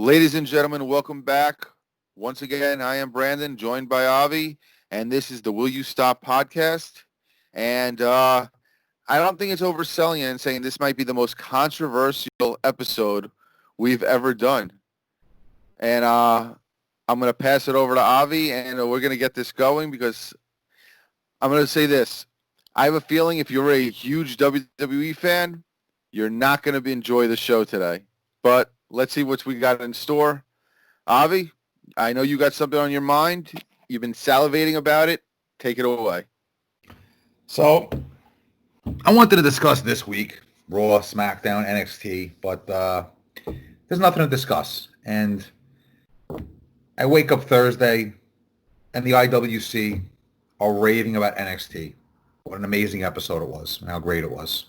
Ladies and gentlemen, welcome back. Once again, I am Brandon, joined by Avi, and this is the Will You Stop podcast. And I don't think it's overselling it and saying this might be the most controversial episode we've ever done. And I'm going to pass it over to Avi, and we're going to get this going because I'm going to say this. I have a feeling if you're a huge WWE fan, you're not going to enjoy the show today. But let's see what we got in store. Avi, I know you got something on your mind. You've been salivating about it. Take it away. So, I wanted to discuss this week, Raw, SmackDown, NXT, but there's nothing to discuss. And I wake up Thursday, and the IWC are raving about NXT. What an amazing episode it was, and how great it was.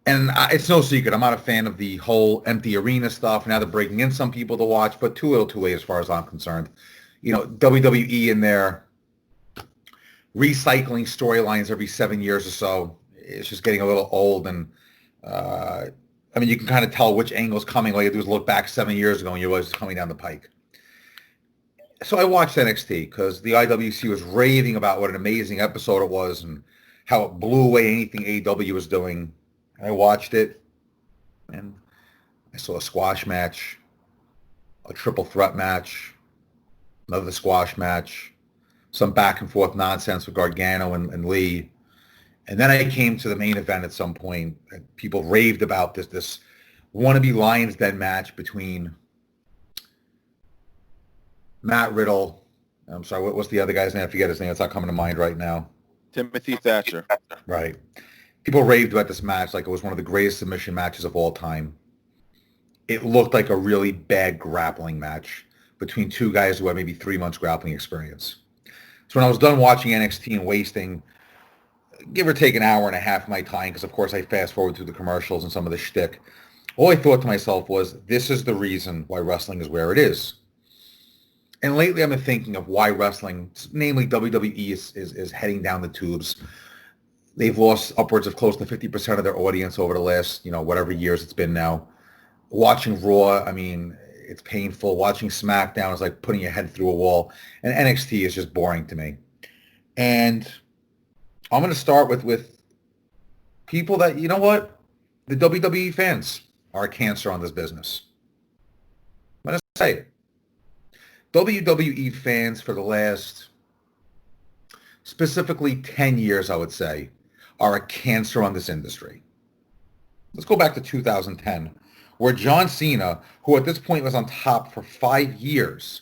And it's no secret, I'm not a fan of the whole empty arena stuff. Now they're breaking in some people to watch, but too little too late as far as I'm concerned. You know, WWE in their recycling storylines every 7 years or so, it's just getting a little old. And, I mean, you can kind of tell which angle's coming. All you do is look back 7 years ago and you realize it's coming down the pike. So I watched NXT because the IWC was raving about what an amazing episode it was and how it blew away anything AEW was doing. I watched it, and I saw a squash match, a triple threat match, another squash match, some back and forth nonsense with Gargano and Lee. And then I came to the main event at some point. And people raved about this wannabe Lions Den match between Matt Riddle. I'm sorry, what's the other guy's name? I forget his name. It's not coming to mind right now. Timothy Thatcher. Right. People raved about this match like it was one of the greatest submission matches of all time. It looked like a really bad grappling match between two guys who had maybe 3 months grappling experience. So when I was done watching NXT and wasting, give or take, an hour and a half of my time, because of course I fast forward through the commercials and some of the shtick, all I thought to myself was, this is the reason why wrestling is where it is. And lately I've been thinking of why wrestling, namely WWE, is heading down the tubes. They've lost upwards of close to 50% of their audience over the last, whatever years it's been now. Watching Raw, I mean, it's painful. Watching SmackDown is like putting your head through a wall. And NXT is just boring to me. And I'm going to start with people that, you know what? The WWE fans are a cancer on this business. I'm going to say it. WWE fans for the last, specifically 10 years, I would say, are a cancer on this industry. Let's go back to 2010, where John Cena, who at this point was on top for 5 years,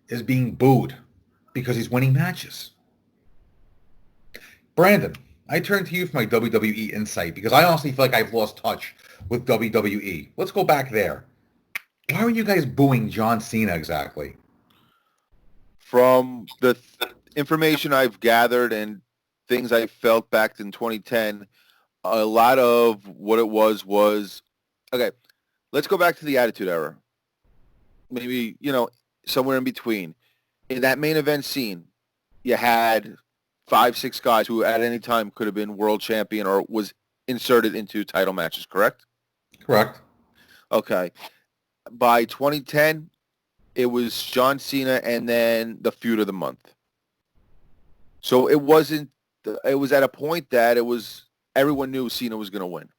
is being booed because he's winning matches. Brandon, I turn to you for my WWE insight because I honestly feel like I've lost touch with WWE. Let's go back there. Why are you guys booing John Cena exactly? From the information I've gathered and things I felt back in 2010, a lot of what it was, okay, let's go back to the Attitude Era. Maybe, somewhere in between. In that main event scene, you had 5-6 guys who at any time could have been world champion or was inserted into title matches, correct? Correct. Okay. By 2010, it was John Cena and then the feud of the month. So it was at a point that everyone knew Cena was going to win.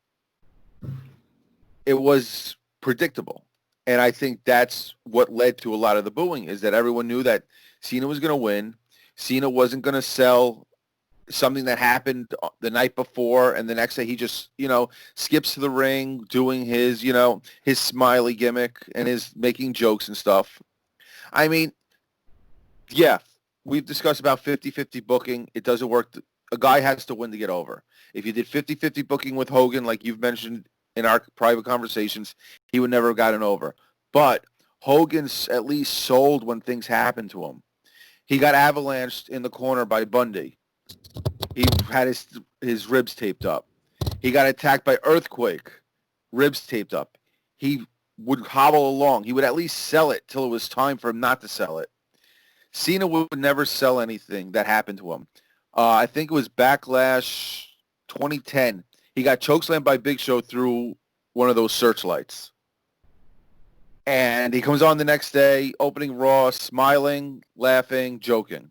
It was predictable. And I think that's what led to a lot of the booing, is that everyone knew that Cena was going to win. Cena wasn't going to sell something that happened the night before, and the next day he just, skips to the ring doing his, his smiley gimmick and his making jokes and stuff. I mean, yeah, we've discussed about 50-50 booking. It doesn't work. A guy has to win to get over. If you did 50-50 booking with Hogan, like you've mentioned in our private conversations, he would never have gotten over. But Hogan's at least sold when things happened to him. He got avalanched in the corner by Bundy. He had his ribs taped up. He got attacked by Earthquake, ribs taped up. He would hobble along. He would at least sell it till it was time for him not to sell it. Cena would never sell anything that happened to him. I think it was Backlash 2010. He got chokeslammed by Big Show through one of those searchlights. And he comes on the next day, opening Raw, smiling, laughing, joking.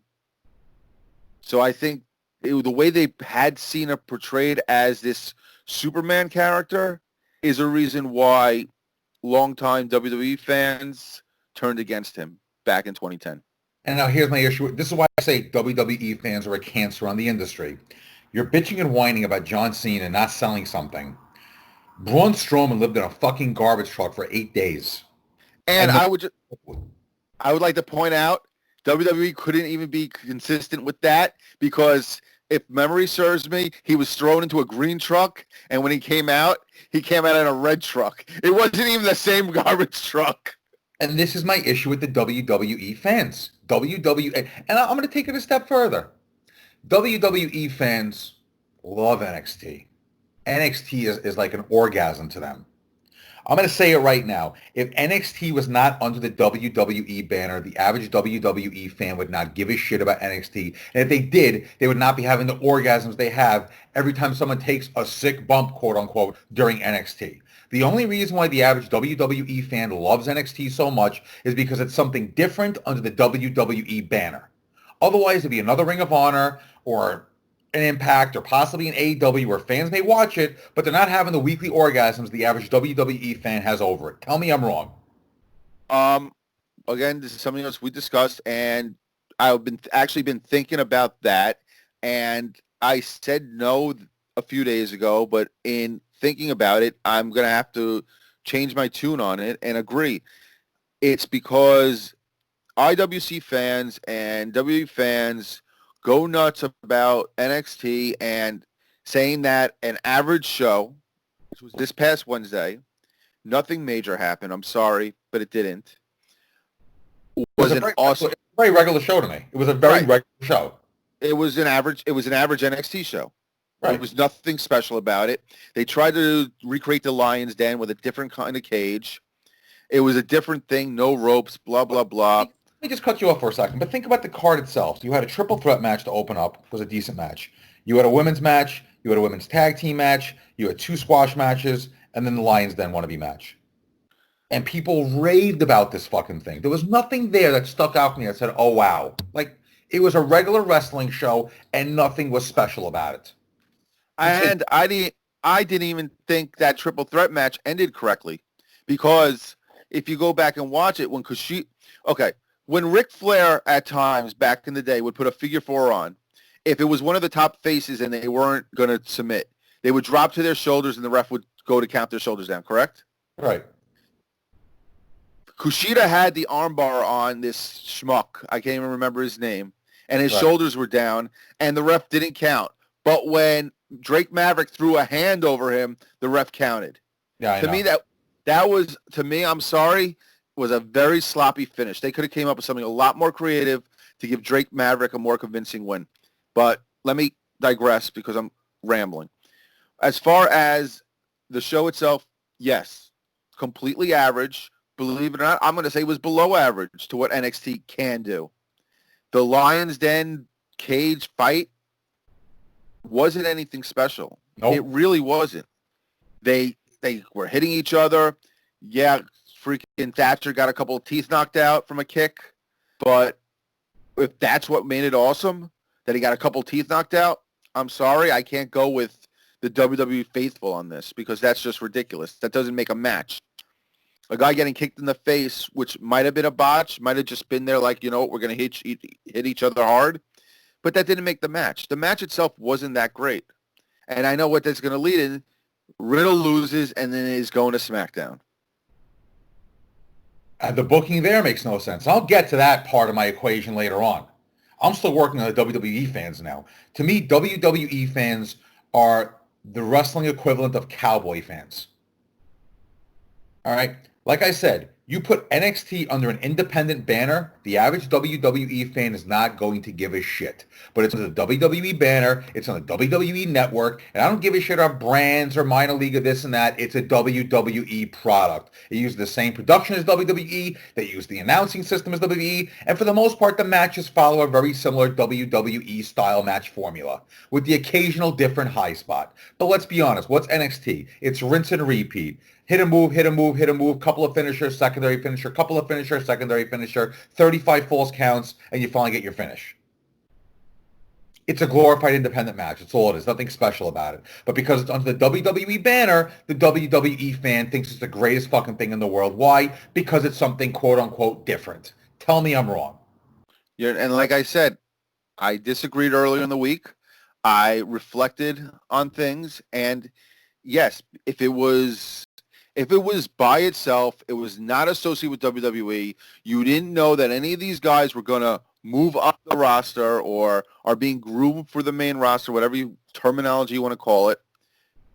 So I think the way they had Cena portrayed as this Superman character is a reason why longtime WWE fans turned against him back in 2010. And now here's my issue. This is why I say WWE fans are a cancer on the industry. You're bitching and whining about John Cena not selling something. Braun Strowman lived in a fucking garbage truck for 8 days. And I would like to point out, WWE couldn't even be consistent with that because if memory serves me, he was thrown into a green truck, and when he came out in a red truck. It wasn't even the same garbage truck. And this is my issue with the WWE fans. And I'm going to take it a step further. WWE fans love NXT. NXT is like an orgasm to them. I'm going to say it right now. If NXT was not under the WWE banner, the average WWE fan would not give a shit about NXT. And if they did, they would not be having the orgasms they have every time someone takes a sick bump, quote unquote, during NXT. The only reason why the average WWE fan loves NXT so much is because it's something different under the WWE banner. Otherwise, it'd be another Ring of Honor or an Impact or possibly an AEW where fans may watch it, but they're not having the weekly orgasms the average WWE fan has over it. Tell me I'm wrong. Again, this is something else we discussed, and I've been thinking about that, and I said no a few days ago, but in thinking about it, I'm going to have to change my tune on it and agree. It's because IWC fans and WWE fans go nuts about NXT and saying that an average show, which was this past Wednesday, nothing major happened. I'm sorry, but it didn't. Was an awesome, very regular show to me. It was a very regular show. It was an average NXT show. Right. There was nothing special about it. They tried to recreate the Lion's Den with a different kind of cage. It was a different thing, no ropes, blah, blah, blah. Let me just cut you off for a second, but think about the card itself. You had a triple threat match to open up. It was a decent match. You had a women's match. You had a women's tag team match. You had 2 squash matches, and then the Lions Den wannabe match. And people raved about this fucking thing. There was nothing there that stuck out to me that said, oh, wow. Like, it was a regular wrestling show, and nothing was special about it. And I didn't even think that triple threat match ended correctly. Because if you go back and watch it, when Ric Flair at times back in the day would put a figure 4 on, if it was one of the top faces and they weren't going to submit, they would drop to their shoulders and the ref would go to count their shoulders down, correct? Right. Kushida had the armbar on this schmuck. I can't even remember his name. And his shoulders were down, and the ref didn't count. But when Drake Maverick threw a hand over him, the ref counted. Yeah, to me, I'm sorry, was a very sloppy finish. They could have came up with something a lot more creative to give Drake Maverick a more convincing win. But let me digress because I'm rambling. As far as the show itself, yes, completely average. Believe it or not, I'm going to say it was below average to what NXT can do. The Lions Den cage fight wasn't anything special. Nope. It really wasn't. They were hitting each other. Yeah, freaking Thatcher got a couple of teeth knocked out from a kick. But if that's what made it awesome, that he got a couple of teeth knocked out, I'm sorry, I can't go with the WWE faithful on this because that's just ridiculous. That doesn't make a match. A guy getting kicked in the face, which might have been a botch, might have just been there like, we're going to hit each other hard. But that didn't make the match. The match itself wasn't that great. And I know what that's going to lead in. Riddle loses and then is going to SmackDown. The booking there makes no sense. I'll get to that part of my equation later on. I'm still working on the WWE fans now. To me, WWE fans are the wrestling equivalent of cowboy fans. All right? Like I said, you put NXT under an independent banner, the average WWE fan is not going to give a shit. But it's under the WWE banner, it's on the WWE network, and I don't give a shit about brands or minor league or this and that. It's a WWE product. It uses the same production as WWE, they use the announcing system as WWE, and for the most part, the matches follow a very similar WWE style match formula, with the occasional different high spot. But let's be honest, what's NXT? It's rinse and repeat. hit a move, hit a move, hit a move, couple of finishers, secondary finisher, couple of finishers, secondary finisher, 35 false counts, and you finally get your finish. It's a glorified independent match. That's all it is. Nothing special about it. But because it's under the WWE banner, the WWE fan thinks it's the greatest fucking thing in the world. Why? Because it's something quote-unquote different. Tell me I'm wrong. Yeah, and like I said, I disagreed earlier in the week. I reflected on things, and yes, if it was by itself, it was not associated with WWE. You didn't know that any of these guys were going to move up the roster or are being groomed for the main roster, whatever terminology you want to call it.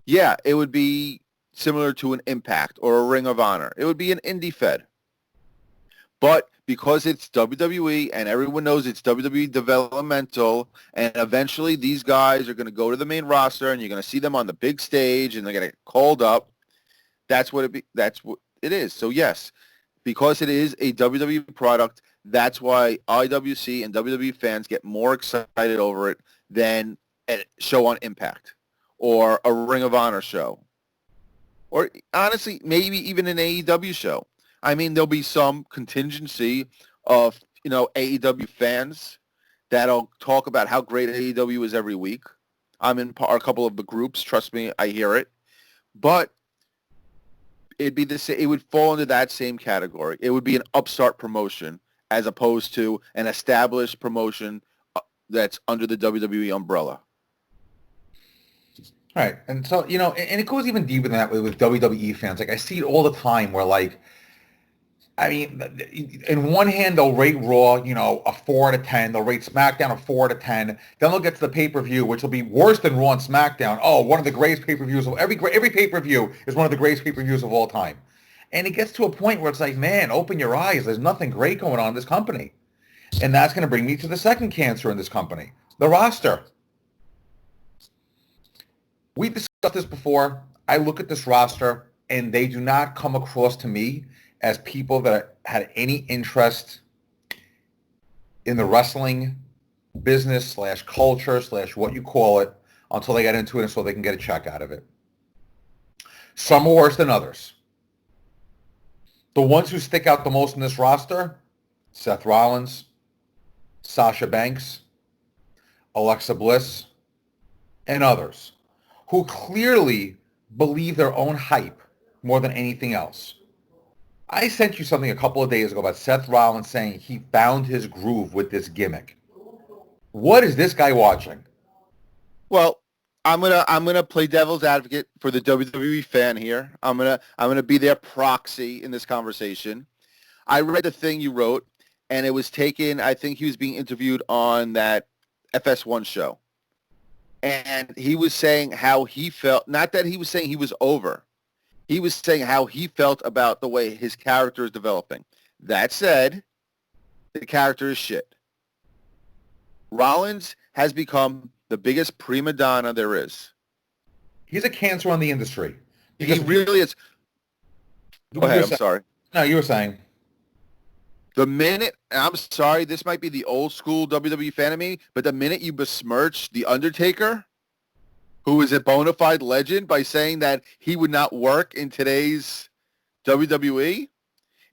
Yeah, it would be similar to an Impact or a Ring of Honor. It would be an indie fed. But because it's WWE and everyone knows it's WWE developmental, and eventually these guys are going to go to the main roster and you're going to see them on the big stage and they're going to get called up. That's what it is. So yes, because it is a WWE product, that's why IWC and WWE fans get more excited over it than a show on Impact or a Ring of Honor show. Or honestly, maybe even an AEW show. I mean, there'll be some contingency of, AEW fans that'll talk about how great AEW is every week. I'm in a couple of the groups. Trust me, I hear it. But it'd be the same. It would fall into that same category. It would be an upstart promotion as opposed to an established promotion that's under the WWE umbrella. Right. And so, and it goes even deeper than that with WWE fans. Like, I see it all the time where, like, I mean, in one hand, they'll rate Raw, a 4 out of 10. They'll rate SmackDown a 4 out of 10. Then they'll get to the pay-per-view, which will be worse than Raw and SmackDown. Oh, one of the greatest pay-per-views of every pay-per-view is one of the greatest pay-per-views of all time. And it gets to a point where it's like, man, open your eyes. There's nothing great going on in this company. And that's going to bring me to the second cancer in this company, the roster. We discussed this before. I look at this roster, and they do not come across to me as people that had any interest in the wrestling business / culture / what you call it until they get into it and so they can get a check out of it. Some are worse than others. The ones who stick out the most in this roster, Seth Rollins, Sasha Banks, Alexa Bliss, and others who clearly believe their own hype more than anything else. I sent you something a couple of days ago about Seth Rollins saying he found his groove with this gimmick. What is this guy watching? Well, I'm gonna play devil's advocate for the WWE fan here. I'm gonna be their proxy in this conversation. I read the thing you wrote, and it was taken. I think he was being interviewed on that FS1 show, and he was saying how he felt. Not that he was saying he was over. He was saying how he felt about the way his character is developing. That said, the character is shit. Rollins has become the biggest prima donna there is. He's a cancer on the industry. He really is. Go ahead, I'm sorry. No, you were saying. The minute, I'm sorry, this might be the old school WWE fan of me, but the minute you besmirch The Undertaker, who is a bona fide legend, by saying that he would not work in today's WWE,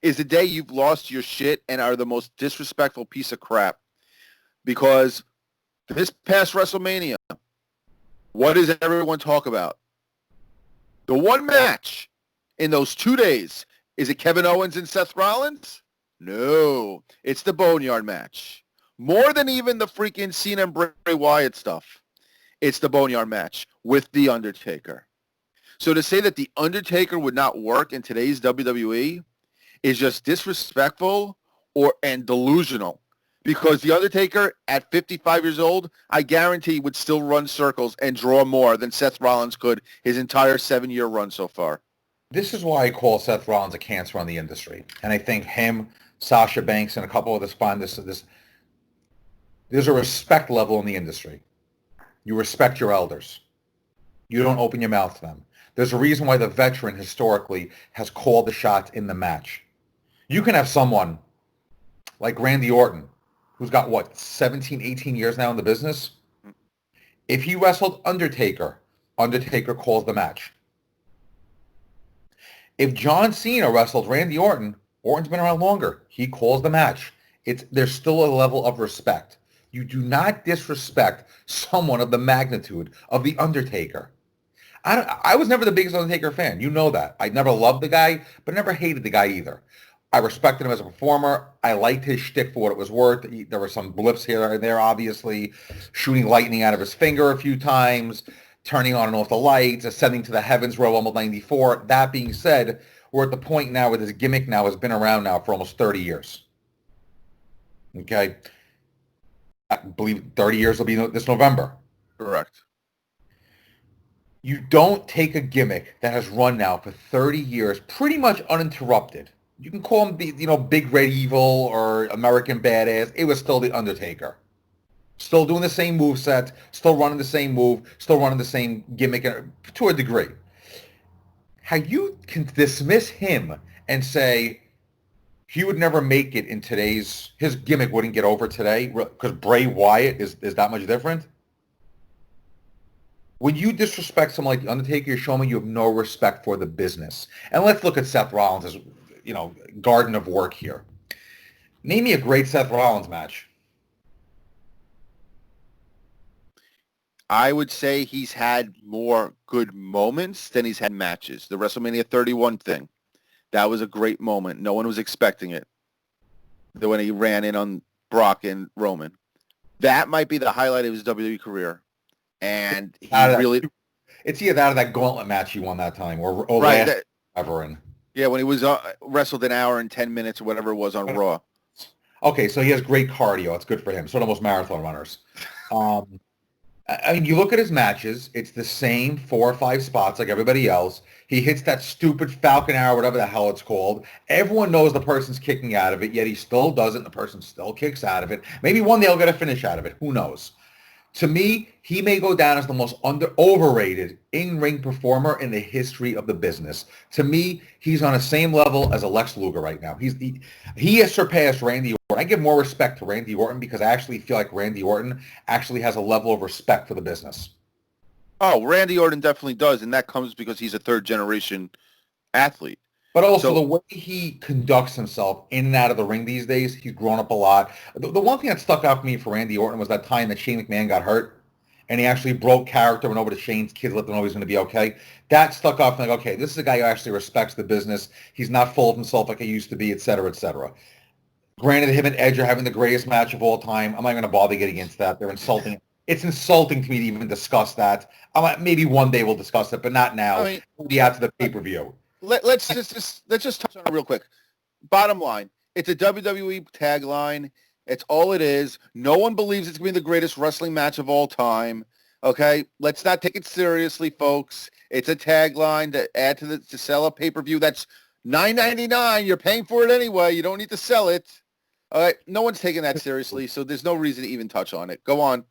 is the day you've lost your shit and are the most disrespectful piece of crap. Because this past WrestleMania, what does everyone talk about? The one match in those 2 days. Is it Kevin Owens and Seth Rollins? No, it's the Boneyard match. More than even the freaking Cena and Bray Wyatt stuff. It's the Boneyard match with The Undertaker. So to say that The Undertaker would not work in today's WWE is just disrespectful and delusional. Because The Undertaker, at 55 years old, I guarantee would still run circles and draw more than Seth Rollins could his entire 7-year run so far. This is why I call Seth Rollins a cancer on the industry. And I think him, Sasha Banks, and a couple of us find this. There's a respect level in the industry. You respect your elders. You don't open your mouth to them. There's a reason why the veteran historically has called the shots in the match. You can have someone like Randy Orton, who's got, 17, 18 years now in the business? If he wrestled Undertaker, Undertaker calls the match. If John Cena wrestled Randy Orton, Orton's been around longer. He calls the match. There's still a level of respect. You do not disrespect someone of the magnitude of The Undertaker. I was never the biggest Undertaker fan. You know that. I never loved the guy, but never hated the guy either. I respected him as a performer. I liked his shtick for what it was worth. There were some blips here and there, obviously. Shooting lightning out of his finger a few times, turning on and off the lights, ascending to the heavens, Royal Rumble 94. That being said, we're at the point now where this gimmick now has been around now for almost 30 years. Okay? I believe 30 years will be this November. Correct. You don't take a gimmick that has run now for 30 years, pretty much uninterrupted. You can call him the, Big Red Evil or American Badass. It was still The Undertaker. Still doing the same moveset, still running the same move, still running the same gimmick to a degree. How you can dismiss him and say he would never make it in his gimmick wouldn't get over today because Bray Wyatt is that much different? When you disrespect someone like The Undertaker, you're showing me you have no respect for the business. And let's look at Seth Rollins as, garden of work here. Name me a great Seth Rollins match. I would say he's had more good moments than he's had matches. The WrestleMania 31 thing, that was a great moment. No one was expecting it. When he ran in on Brock and Roman. That might be the highlight of his WWE career. And he really... It's either that or that gauntlet match he won that time, or right, last ever in. Yeah, when he was wrestled an hour and 10 minutes or whatever it was on Raw. Okay, so he has great cardio. It's good for him. Sort of most marathon runners. I mean, you look at his matches, it's the same 4 or 5 spots like everybody else. He hits that stupid Falcon Arrow, whatever the hell it's called. Everyone knows the person's kicking out of it, yet he still doesn't. The person still kicks out of it. Maybe one day he'll get a finish out of it. Who knows? To me, he may go down as the most overrated in-ring performer in the history of the business. To me, he's on the same level as a Lex Luger right now. He has surpassed Randy Orton. I give more respect to Randy Orton because I actually feel like Randy Orton actually has a level of respect for the business. Oh, Randy Orton definitely does, and that comes because he's a third-generation athlete. But also the way he conducts himself in and out of the ring these days, he's grown up a lot. The one thing that stuck out for me for Randy Orton was that time that Shane McMahon got hurt, and he actually broke character, went over to Shane's kids, let them know he's going to be okay. That stuck out for me, like, okay, this is a guy who actually respects the business. He's not full of himself like he used to be, et cetera, et cetera. Granted, him and Edge are having the greatest match of all time. I'm not going to bother getting into that. They're insulting. It's insulting to me to even discuss that. Maybe one day we'll discuss it, but not now. I mean, we'll be out to the pay-per-view. Let's just touch on it real quick. Bottom line, it's a WWE tagline. It's all it is. No one believes it's going to be the greatest wrestling match of all time. Okay? Let's not take it seriously, folks. It's a tagline to add to sell a pay-per-view. That's $9.99. You're paying for it anyway. You don't need to sell it. All right? No one's taking that seriously, so there's no reason to even touch on it. Go on.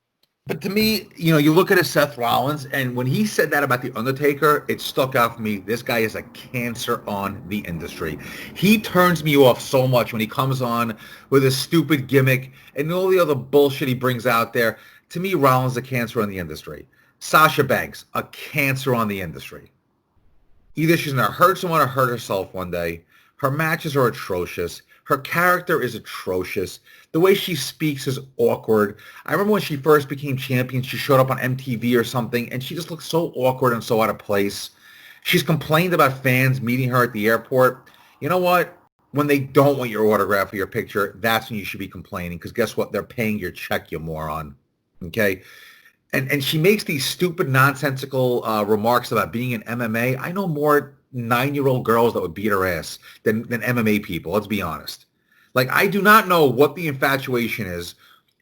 But to me, you look at a Seth Rollins, and when he said that about The Undertaker, it stuck out for me. This guy is a cancer on the industry. He turns me off so much when he comes on with a stupid gimmick and all the other bullshit he brings out there. To me, Rollins is a cancer on the industry. Sasha Banks, a cancer on the industry. Either she's going to hurt someone or hurt herself one day. Her matches are atrocious. Her character is atrocious. The way she speaks is awkward. I remember when she first became champion, she showed up on MTV or something, and she just looked so awkward and so out of place. She's complained about fans meeting her at the airport. You know what? When they don't want your autograph or your picture, that's when you should be complaining, because guess what? They're paying your check, you moron. Okay? And she makes these stupid, nonsensical remarks about being in MMA. I know more 9-year-old girls that would beat her ass than MMA people. Let's be honest. Like, I do not know what the infatuation is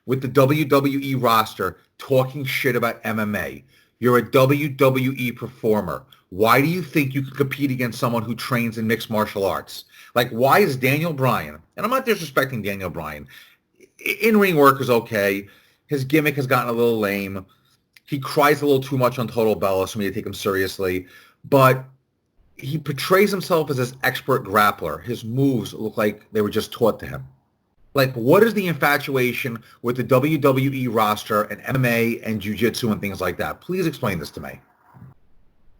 with the WWE roster talking shit about MMA. You're a WWE performer. Why do you think you can compete against someone who trains in mixed martial arts? Like, why is Daniel Bryan, and I'm not disrespecting Daniel Bryan, in-ring work is okay. His gimmick has gotten a little lame. He cries a little too much on Total Bellas for me to take him seriously. But he portrays himself as this expert grappler. His moves look like they were just taught to him. Like, what is the infatuation with the WWE roster and MMA and jiu-jitsu and things like that? Please explain this to me.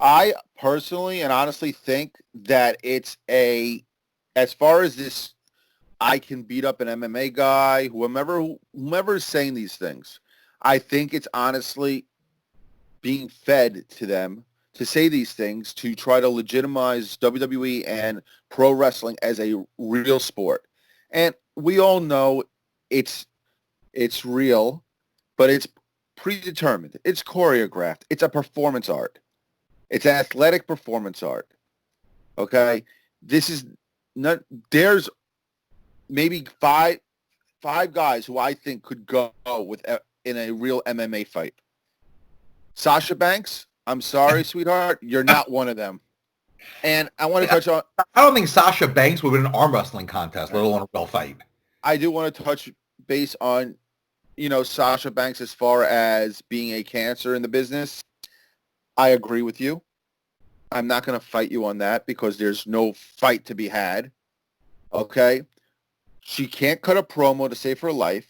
I personally and honestly think that as far as this, I can beat up an MMA guy, whomever is saying these things. I think it's honestly being fed to them to say these things to try to legitimize WWE and pro wrestling as a real sport. And we all know it's it's real, but it's predetermined. It's choreographed. It's a performance art. It's athletic performance art. Okay? This is not there's maybe five guys who I think could go with in a real MMA fight. Sasha Banks, I'm sorry, sweetheart, you're not one of them. And I want to touch on. I don't think Sasha Banks would win an arm wrestling contest, let alone a real fight. I do want to touch base on, Sasha Banks as far as being a cancer in the business. I agree with you. I'm not going to fight you on that because there's no fight to be had. Okay? She can't cut a promo to save her life.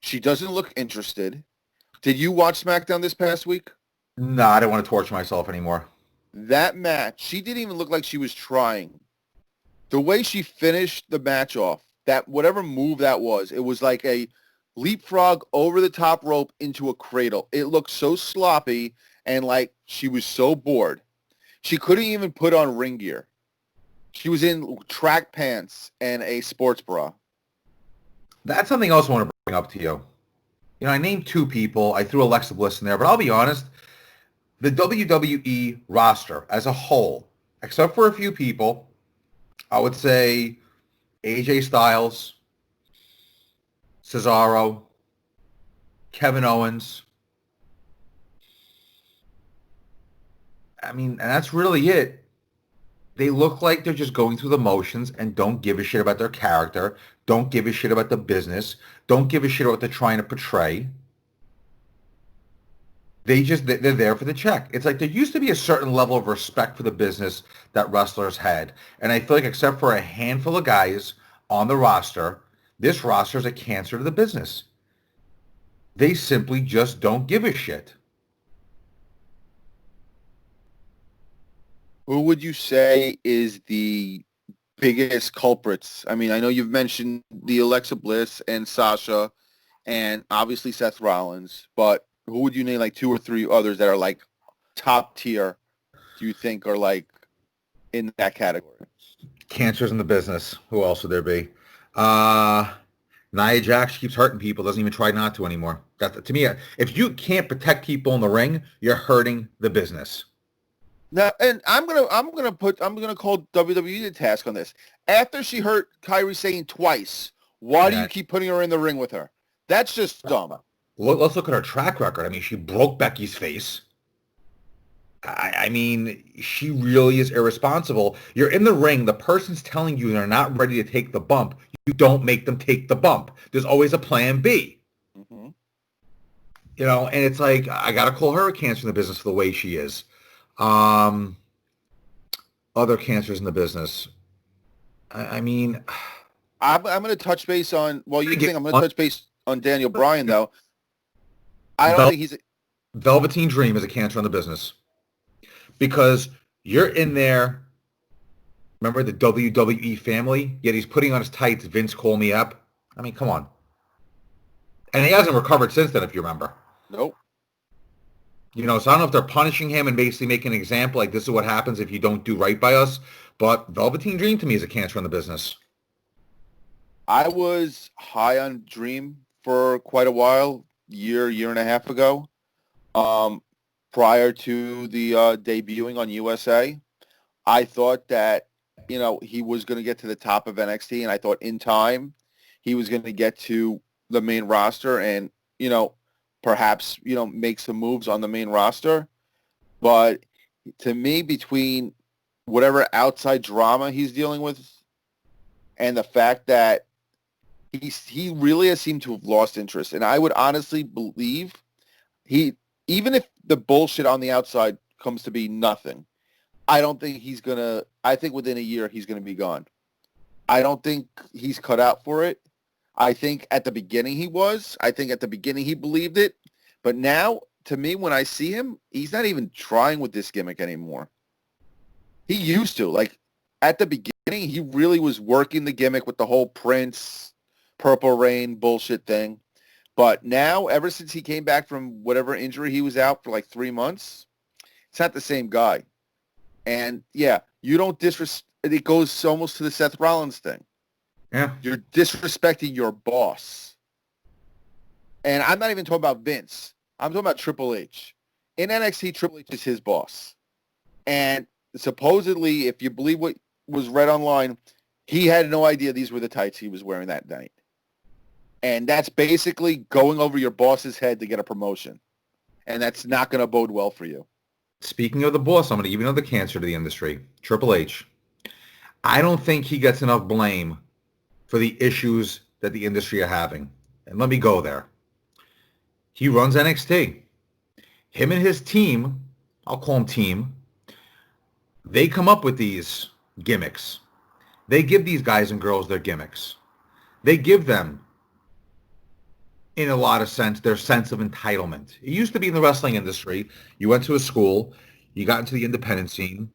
She doesn't look interested. Did you watch SmackDown this past week? No, I don't want to torture myself anymore. That match, she didn't even look like she was trying. The way she finished the match off, that whatever move that was, it was like a leapfrog over the top rope into a cradle. It looked so sloppy and like she was so bored. She couldn't even put on ring gear. She was in track pants and a sports bra. That's something else I want to bring up to you. I named two people. I threw Alexa Bliss in there, but I'll be honest, the WWE roster as a whole, except for a few people, I would say AJ Styles, Cesaro, Kevin Owens. I mean, and that's really it. They look like they're just going through the motions and don't give a shit about their character, don't give a shit about the business, don't give a shit about what they're trying to portray. They're there for the check. It's like there used to be a certain level of respect for the business that wrestlers had. And I feel like except for a handful of guys on the roster, this roster is a cancer to the business. They simply just don't give a shit. Who would you say is the biggest culprits? I mean, I know you've mentioned the Alexa Bliss and Sasha and obviously Seth Rollins, but who would you name like two or three others that are like top tier, do you think are like in that category? Cancers in the business. Who else would there be? Nia Jax keeps hurting people, doesn't even try not to anymore. That, to me, if you can't protect people in the ring, you're hurting the business. Now, and I'm gonna call WWE to task on this. After she hurt Kyrie Sane twice, why do you keep putting her in the ring with her? That's just dumb. Let's look at her track record. I mean, she broke Becky's face. I mean, she really is irresponsible. You're in the ring. The person's telling you they're not ready to take the bump. You don't make them take the bump. There's always a plan B. Mm-hmm. And it's like, I got to call her a cancer in the business for the way she is. Other cancers in the business. I mean, I'm going to touch base on. Well, you think I'm going to touch base on Daniel Bryan though? I don't think he's. Velveteen Dream is a cancer in the business because you're in there. Remember the WWE family? Yet he's putting on his tights. Vince, call me up. I mean, come on. And he hasn't recovered since then, if you remember. Nope. So I don't know if they're punishing him and basically making an example, like this is what happens if you don't do right by us. But Velveteen Dream to me is a cancer in the business. I was high on Dream for quite a while, year and a half ago, prior to the debuting on USA. I thought that, he was going to get to the top of NXT, and I thought in time he was going to get to the main roster and, perhaps, make some moves on the main roster. But to me, between whatever outside drama he's dealing with and the fact that he really has seemed to have lost interest. And I would honestly believe even if the bullshit on the outside comes to be nothing, I don't think I think within a year he's going to be gone. I don't think he's cut out for it. I think at the beginning he was. I think at the beginning he believed it. But now, to me, when I see him, he's not even trying with this gimmick anymore. He used to. Like, at the beginning, he really was working the gimmick with the whole Prince, Purple Rain bullshit thing. But now, ever since he came back from whatever injury he was out for like 3 months, it's not the same guy. And, yeah, you don't disrespect. It goes almost to the Seth Rollins thing. Yeah. You're disrespecting your boss. And I'm not even talking about Vince. I'm talking about Triple H. In NXT, Triple H is his boss. And supposedly, if you believe what was read online, he had no idea these were the tights he was wearing that night. And that's basically going over your boss's head to get a promotion. And that's not going to bode well for you. Speaking of the boss, I'm going to give you another cancer to the industry, Triple H. I don't think he gets enough blame for the issues that the industry are having. And let me go there. He runs NXT. Him and his team, I'll call him team, they come up with these gimmicks. They give these guys and girls their gimmicks. They give them, in a lot of sense, their sense of entitlement. It used to be in the wrestling industry. You went to a school, you got into the independent scene,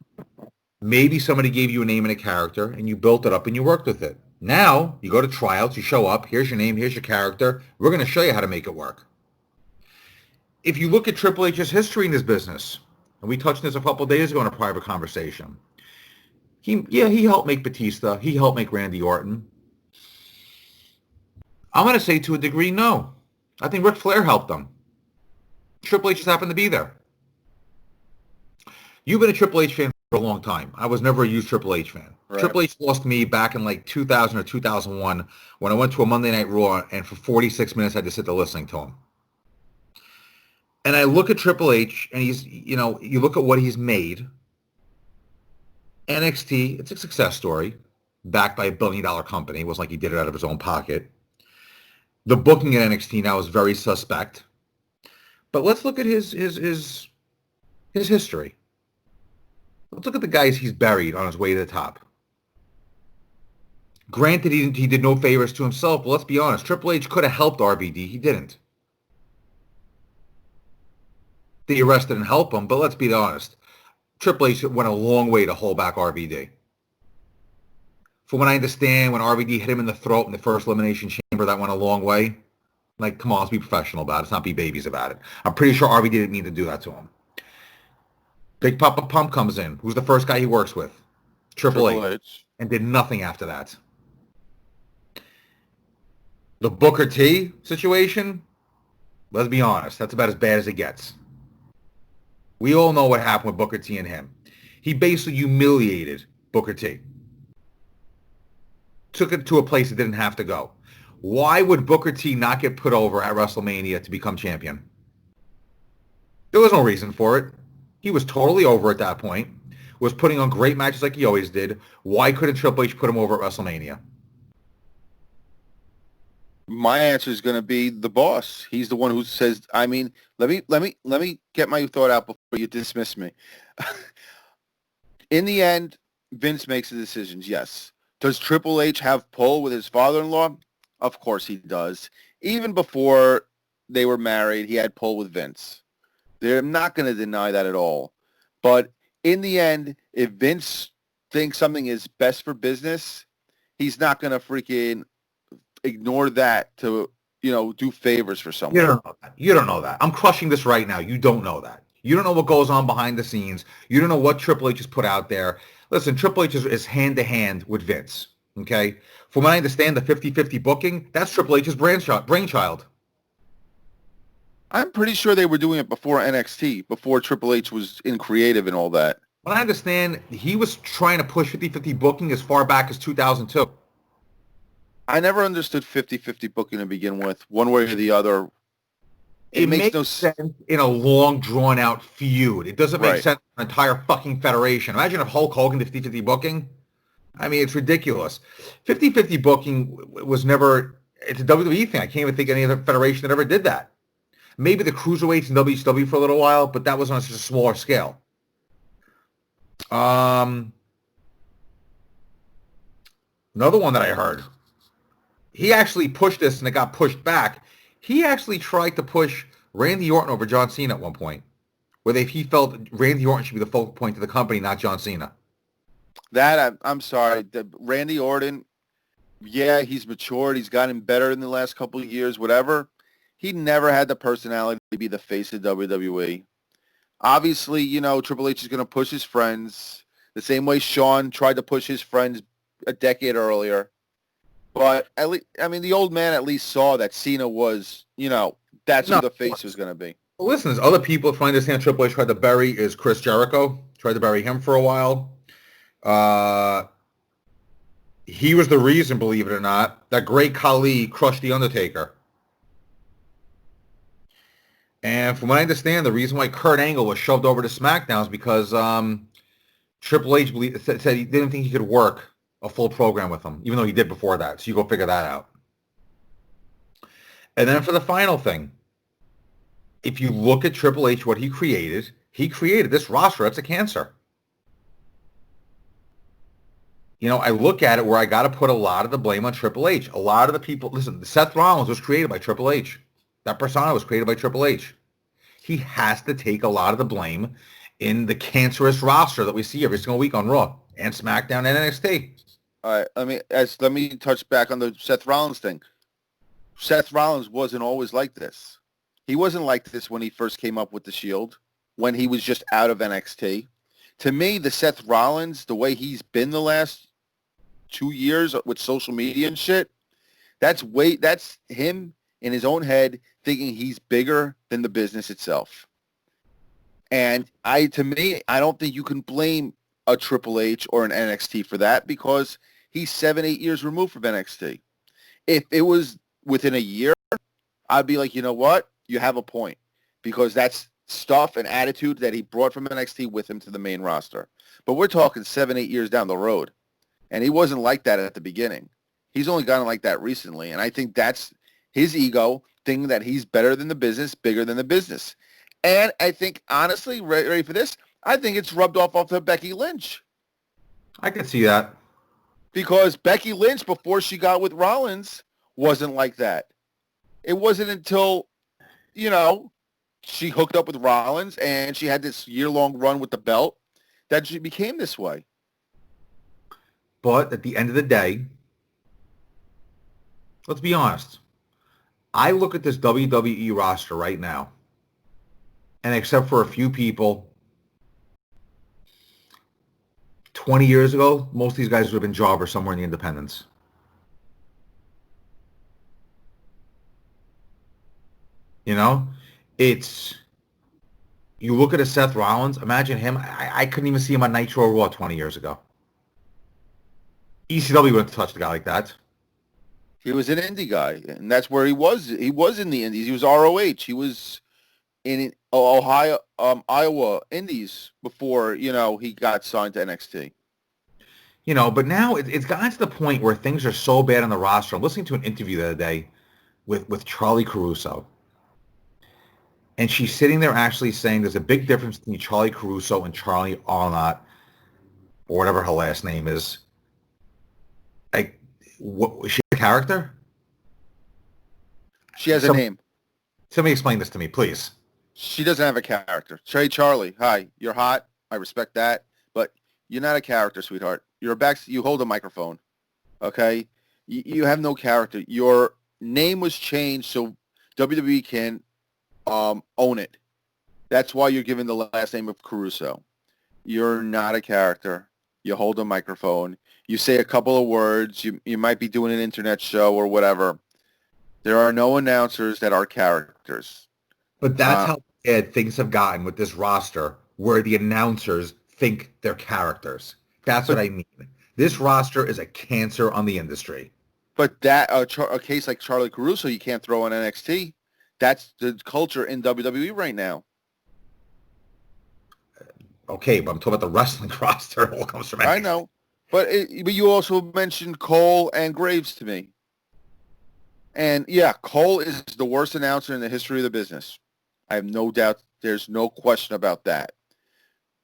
maybe somebody gave you a name and a character, and you built it up and you worked with it. Now, you go to tryouts, you show up, here's your name, here's your character, we're going to show you how to make it work. If you look at Triple H's history in this business, and we touched on this a couple of days ago in a private conversation, he helped make Batista, he helped make Randy Orton. I'm going to say to a degree, no. I think Ric Flair helped them. Triple H just happened to be there. You've been a Triple H fan for a long time. I was never a huge Triple H fan. Right. Triple H lost me back in like 2000 or 2001 when I went to a Monday Night Raw, and for 46 minutes I had to sit there listening to him. And I look at Triple H, and he's, you know, you look at what he's made. NXT, it's a success story, backed by $1 billion company. It wasn't like he did it out of his own pocket. The booking at NXT now is very suspect. But let's look at his history. Let's look at the guys he's buried on his way to the top. Granted, he did no favors to himself, but let's be honest. Triple H could have helped RVD. He didn't. They arrested and help him, but let's be honest. Triple H went a long way to hold back RVD. From what I understand, when RVD hit him in the throat in the first Elimination Chamber, that went a long way. Like, come on, let's be professional about it. Let's not be babies about it. I'm pretty sure RVD didn't mean to do that to him. Big Papa Pump comes in. Who's the first guy he works with? Triple H. And did nothing after that. The Booker T situation, let's be honest, that's about as bad as it gets. We all know what happened with Booker T and him. He basically humiliated Booker T. Took it to a place it didn't have to go. Why would Booker T not get put over at WrestleMania to become champion? There was no reason for it. He was totally over at that point. Was putting on great matches like he always did. Why couldn't Triple H put him over at WrestleMania? My answer is going to be the boss. He's the one who says, I mean, let me get my thought out before you dismiss me. In the end, Vince makes the decisions, yes. Does Triple H have pull with his father-in-law? Of course he does. Even before they were married, he had pull with Vince. They're not going to deny that at all. But in the end, if Vince thinks something is best for business, he's not going to freaking ignore that to, you know, do favors for someone. You don't know that. You don't know that. I'm crushing this right now. You don't know that. You don't know what goes on behind the scenes. You don't know what Triple H has put out there. Listen, Triple H is hand-to-hand with Vince, okay? From what I understand, the 50-50 booking, that's Triple H's brainchild. I'm pretty sure they were doing it before NXT, before Triple H was in creative and all that. What I understand, he was trying to push 50-50 booking as far back as 2002. I never understood 50-50 booking to begin with, one way or the other. It makes no sense in a long, drawn-out feud. It doesn't make sense for an entire fucking federation. Imagine if Hulk Hogan did 50-50 booking. I mean, it's ridiculous. 50-50 booking was never... It's a WWE thing. I can't even think of any other federation that ever did that. Maybe the Cruiserweights in WCW for a little while, but that was on such a smaller scale. Another one that I heard. He actually pushed this and it got pushed back. He actually tried to push Randy Orton over John Cena at one point, where he felt Randy Orton should be the focal point of the company, not John Cena. I'm sorry. Randy Orton, yeah, he's matured. He's gotten better in the last couple of years, whatever. He never had the personality to be the face of WWE. Obviously, Triple H is going to push his friends the same way Shawn tried to push his friends a decade earlier. But at least, the old man at least saw that Cena was, that's who the face was going to be. Well, listen, there's other people trying to understand Triple H tried to bury is Chris Jericho. Tried to bury him for a while. He was the reason, believe it or not, that Great Khali crushed The Undertaker. And from what I understand, the reason why Kurt Angle was shoved over to SmackDown is because Triple H said he didn't think he could work a full program with him, even though he did before that. So you go figure that out. And then for the final thing, if you look at Triple H, what he created this roster. That's a cancer. I look at it where I got to put a lot of the blame on Triple H. A lot of the people, listen, Seth Rollins was created by Triple H. That persona was created by Triple H. He has to take a lot of the blame in the cancerous roster that we see every single week on Raw and SmackDown and NXT. All right, let me touch back on the Seth Rollins thing. Seth Rollins wasn't always like this. He wasn't like this when he first came up with the Shield, when he was just out of NXT. To me, the Seth Rollins, the way he's been the last 2 years with social media and shit, that's him in his own head thinking he's bigger than the business itself. And I don't think you can blame a Triple H or an NXT for that because he's 7-8 years removed from NXT. If it was within a year, I'd be like, you know what? You have a point because that's stuff and attitude that he brought from NXT with him to the main roster. But we're talking 7-8 years down the road. And he wasn't like that at the beginning. He's only gotten like that recently. And I think that's his ego thinking that he's better than the business, bigger than the business. And I think, honestly, ready for this? I think it's rubbed off of Becky Lynch. I can see that. Because Becky Lynch, before she got with Rollins, wasn't like that. It wasn't until, she hooked up with Rollins and she had this year-long run with the belt that she became this way. But at the end of the day, let's be honest. I look at this WWE roster right now, and except for a few people, 20 years ago, most of these guys would have been jobbers somewhere in the independents. You look at a Seth Rollins, imagine him. I couldn't even see him on Nitro or Raw 20 years ago. ECW wouldn't touch a guy like that. He was an indie guy, and that's where he was. He was in the indies. He was ROH. He was in Ohio, Iowa indies before, he got signed to NXT. But now it's gotten to the point where things are so bad on the roster. I'm listening to an interview the other day with Charlie Caruso. And she's sitting there actually saying there's a big difference between Charlie Caruso and Charlie Arnott, or whatever her last name is. Like, what, is she a character? She has a name. Somebody explain this to me, please. She doesn't have a character. Hey, Charlie, hi. You're hot. I respect that. But you're not a character, sweetheart. You hold a microphone. Okay? You have no character. Your name was changed so WWE can own it. That's why you're given the last name of Caruso. You're not a character. You hold a microphone. You say a couple of words. You might be doing an internet show or whatever. There are no announcers that are characters. But that's how bad things have gotten with this roster, where the announcers think they're characters. That's what I mean. This roster is a cancer on the industry. But that a case like Charlie Caruso, you can't throw on NXT. That's the culture in WWE right now. Okay, but I'm talking about the wrestling roster. It all comes from NXT. I know. But you also mentioned Cole and Graves to me. And, yeah, Cole is the worst announcer in the history of the business. I have no doubt. There's no question about that.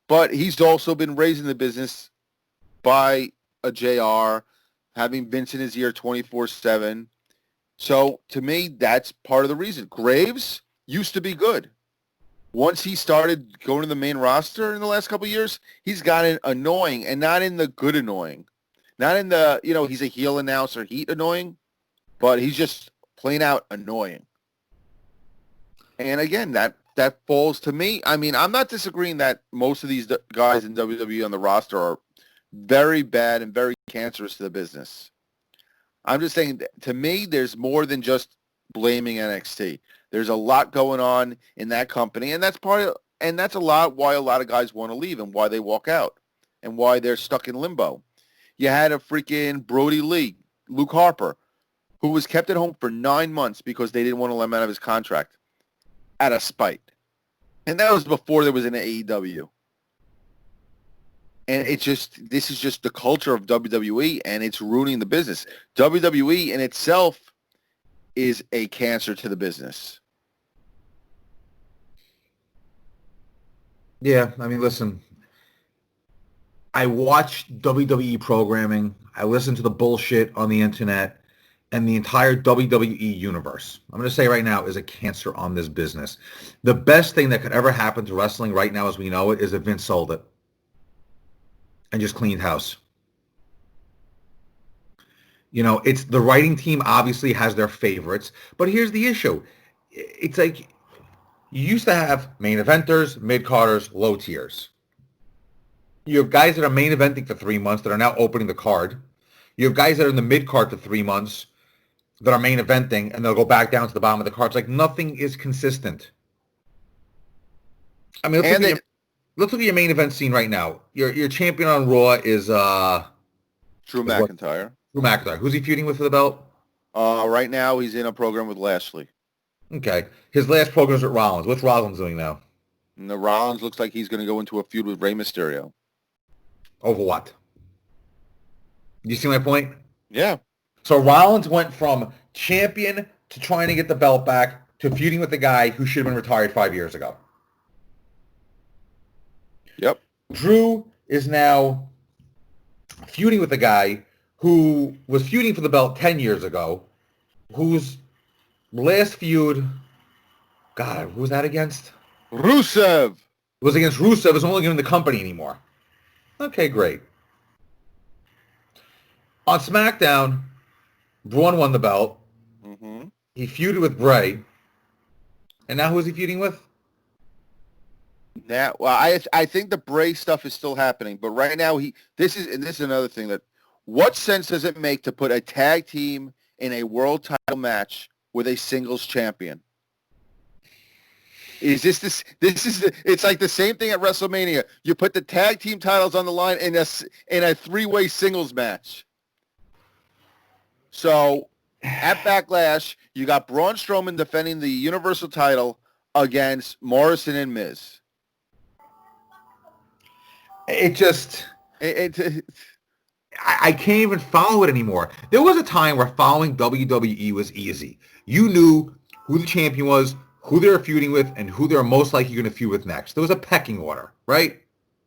But he's also been raised in the business by a JR, having Vince in his ear 24/7. So, to me, that's part of the reason. Graves, used to be good. Once he started going to the main roster in the last couple of years, he's gotten annoying, and not in the good annoying. Not in the, he's a heel announcer heat annoying, but he's just plain out annoying. And again, that falls to me. I mean, I'm not disagreeing that most of these guys in WWE on the roster are very bad and very cancerous to the business. I'm just saying, to me, there's more than just blaming NXT. There's a lot going on in that company, and that's a lot why a lot of guys want to leave and why they walk out and why they're stuck in limbo. You had a freaking Brody Lee, Luke Harper, who was kept at home for 9 months because they didn't want to let him out of his contract out of spite. And that was before there was an AEW. And this is just the culture of WWE, and it's ruining the business. WWE in itself is a cancer to the business. Yeah, I mean, listen, I watch WWE programming. I listen to the bullshit on the internet, and the entire WWE universe, I'm going to say right now, is a cancer on this business. The best thing that could ever happen to wrestling right now as we know it is if Vince sold it and just cleaned house. It's the writing team obviously has their favorites, but here's the issue. It's like you used to have main eventers, mid-carders, low tiers. You have guys that are main eventing for 3 months that are now opening the card. You have guys that are in the mid-card for 3 months that are main eventing, and they'll go back down to the bottom of the card. It's like nothing is consistent. I mean, let's look at your main event scene right now. Your champion on Raw is Drew McIntyre. Drew McIntyre. Who's he feuding with for the belt? Right now, he's in a program with Lashley. Okay. His last program was with Rollins. What's Rollins doing now? And the Rollins looks like he's going to go into a feud with Rey Mysterio. Over what? You see my point? Yeah. So Rollins went from champion to trying to get the belt back to feuding with the guy who should have been retired 5 years ago. Yep. Drew is now feuding with the guy who was feuding for the belt 10 years ago, whose last feud, God, who was that against? Rusev. It was against Rusev. Is only in the company anymore. Okay, great. On SmackDown, Braun won the belt. Mm-hmm. He feuded with Bray. And now who is he feuding with? Now, well, I think the Bray stuff is still happening, but right now this is another thing that, what sense does it make to put a tag team in a world title match with a singles champion? Is it's like the same thing at WrestleMania. You put the tag team titles on the line in a three-way singles match. So at Backlash, you got Braun Strowman defending the Universal title against Morrison and Miz. I can't even follow it anymore. There was a time where following WWE was easy. You knew who the champion was, who they were feuding with, and who they were most likely going to feud with next. There was a pecking order, right?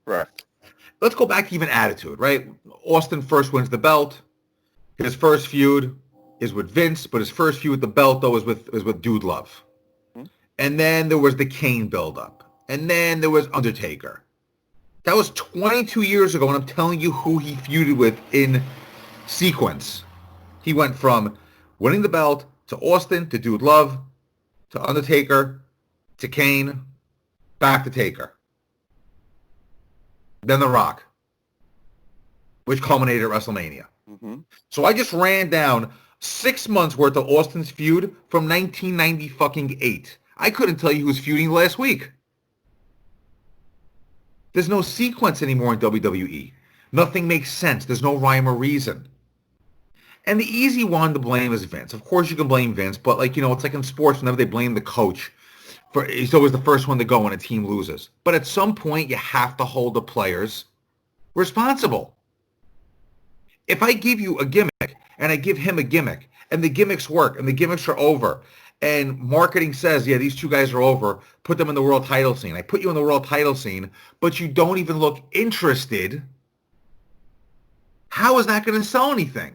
Right. Let's go back to even Attitude, right? Austin first wins the belt. His first feud is with Vince, but his first feud with the belt, though, is with Dude Love. Mm-hmm. And then there was the Kane buildup. And then there was Undertaker. That was 22 years ago, and I'm telling you who he feuded with in sequence. He went from winning the belt to Austin to Dude Love to Undertaker to Kane, back to Taker. Then The Rock, which culminated at WrestleMania. Mm-hmm. So I just ran down 6 months worth of Austin's feud from 1998. I couldn't tell you who was feuding last week. There's no sequence anymore in WWE. Nothing makes sense. There's no rhyme or reason. And the easy one to blame is Vince. Of course you can blame Vince, but it's like in sports whenever they blame the coach. He's always the first one to go when a team loses. But at some point you have to hold the players responsible. If I give you a gimmick and I give him a gimmick and the gimmicks work and the gimmicks are over and marketing says, yeah, these two guys are over, put them in the world title scene. I put you in the world title scene, but you don't even look interested. How is that going to sell anything?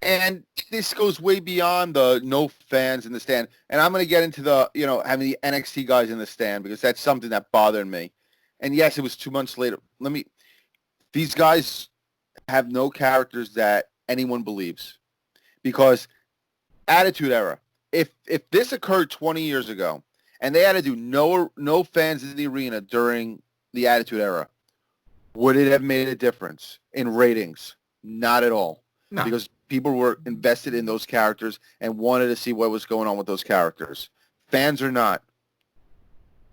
And this goes way beyond the no fans in the stand. And I'm going to get into the, having the NXT guys in the stand because that's something that bothered me. And yes, it was 2 months later. These guys have no characters that anyone believes because Attitude Era. If this occurred 20 years ago and they had to do no fans in the arena during the Attitude Era, would it have made a difference in ratings? Not at all. No. Because people were invested in those characters and wanted to see what was going on with those characters. Fans or not,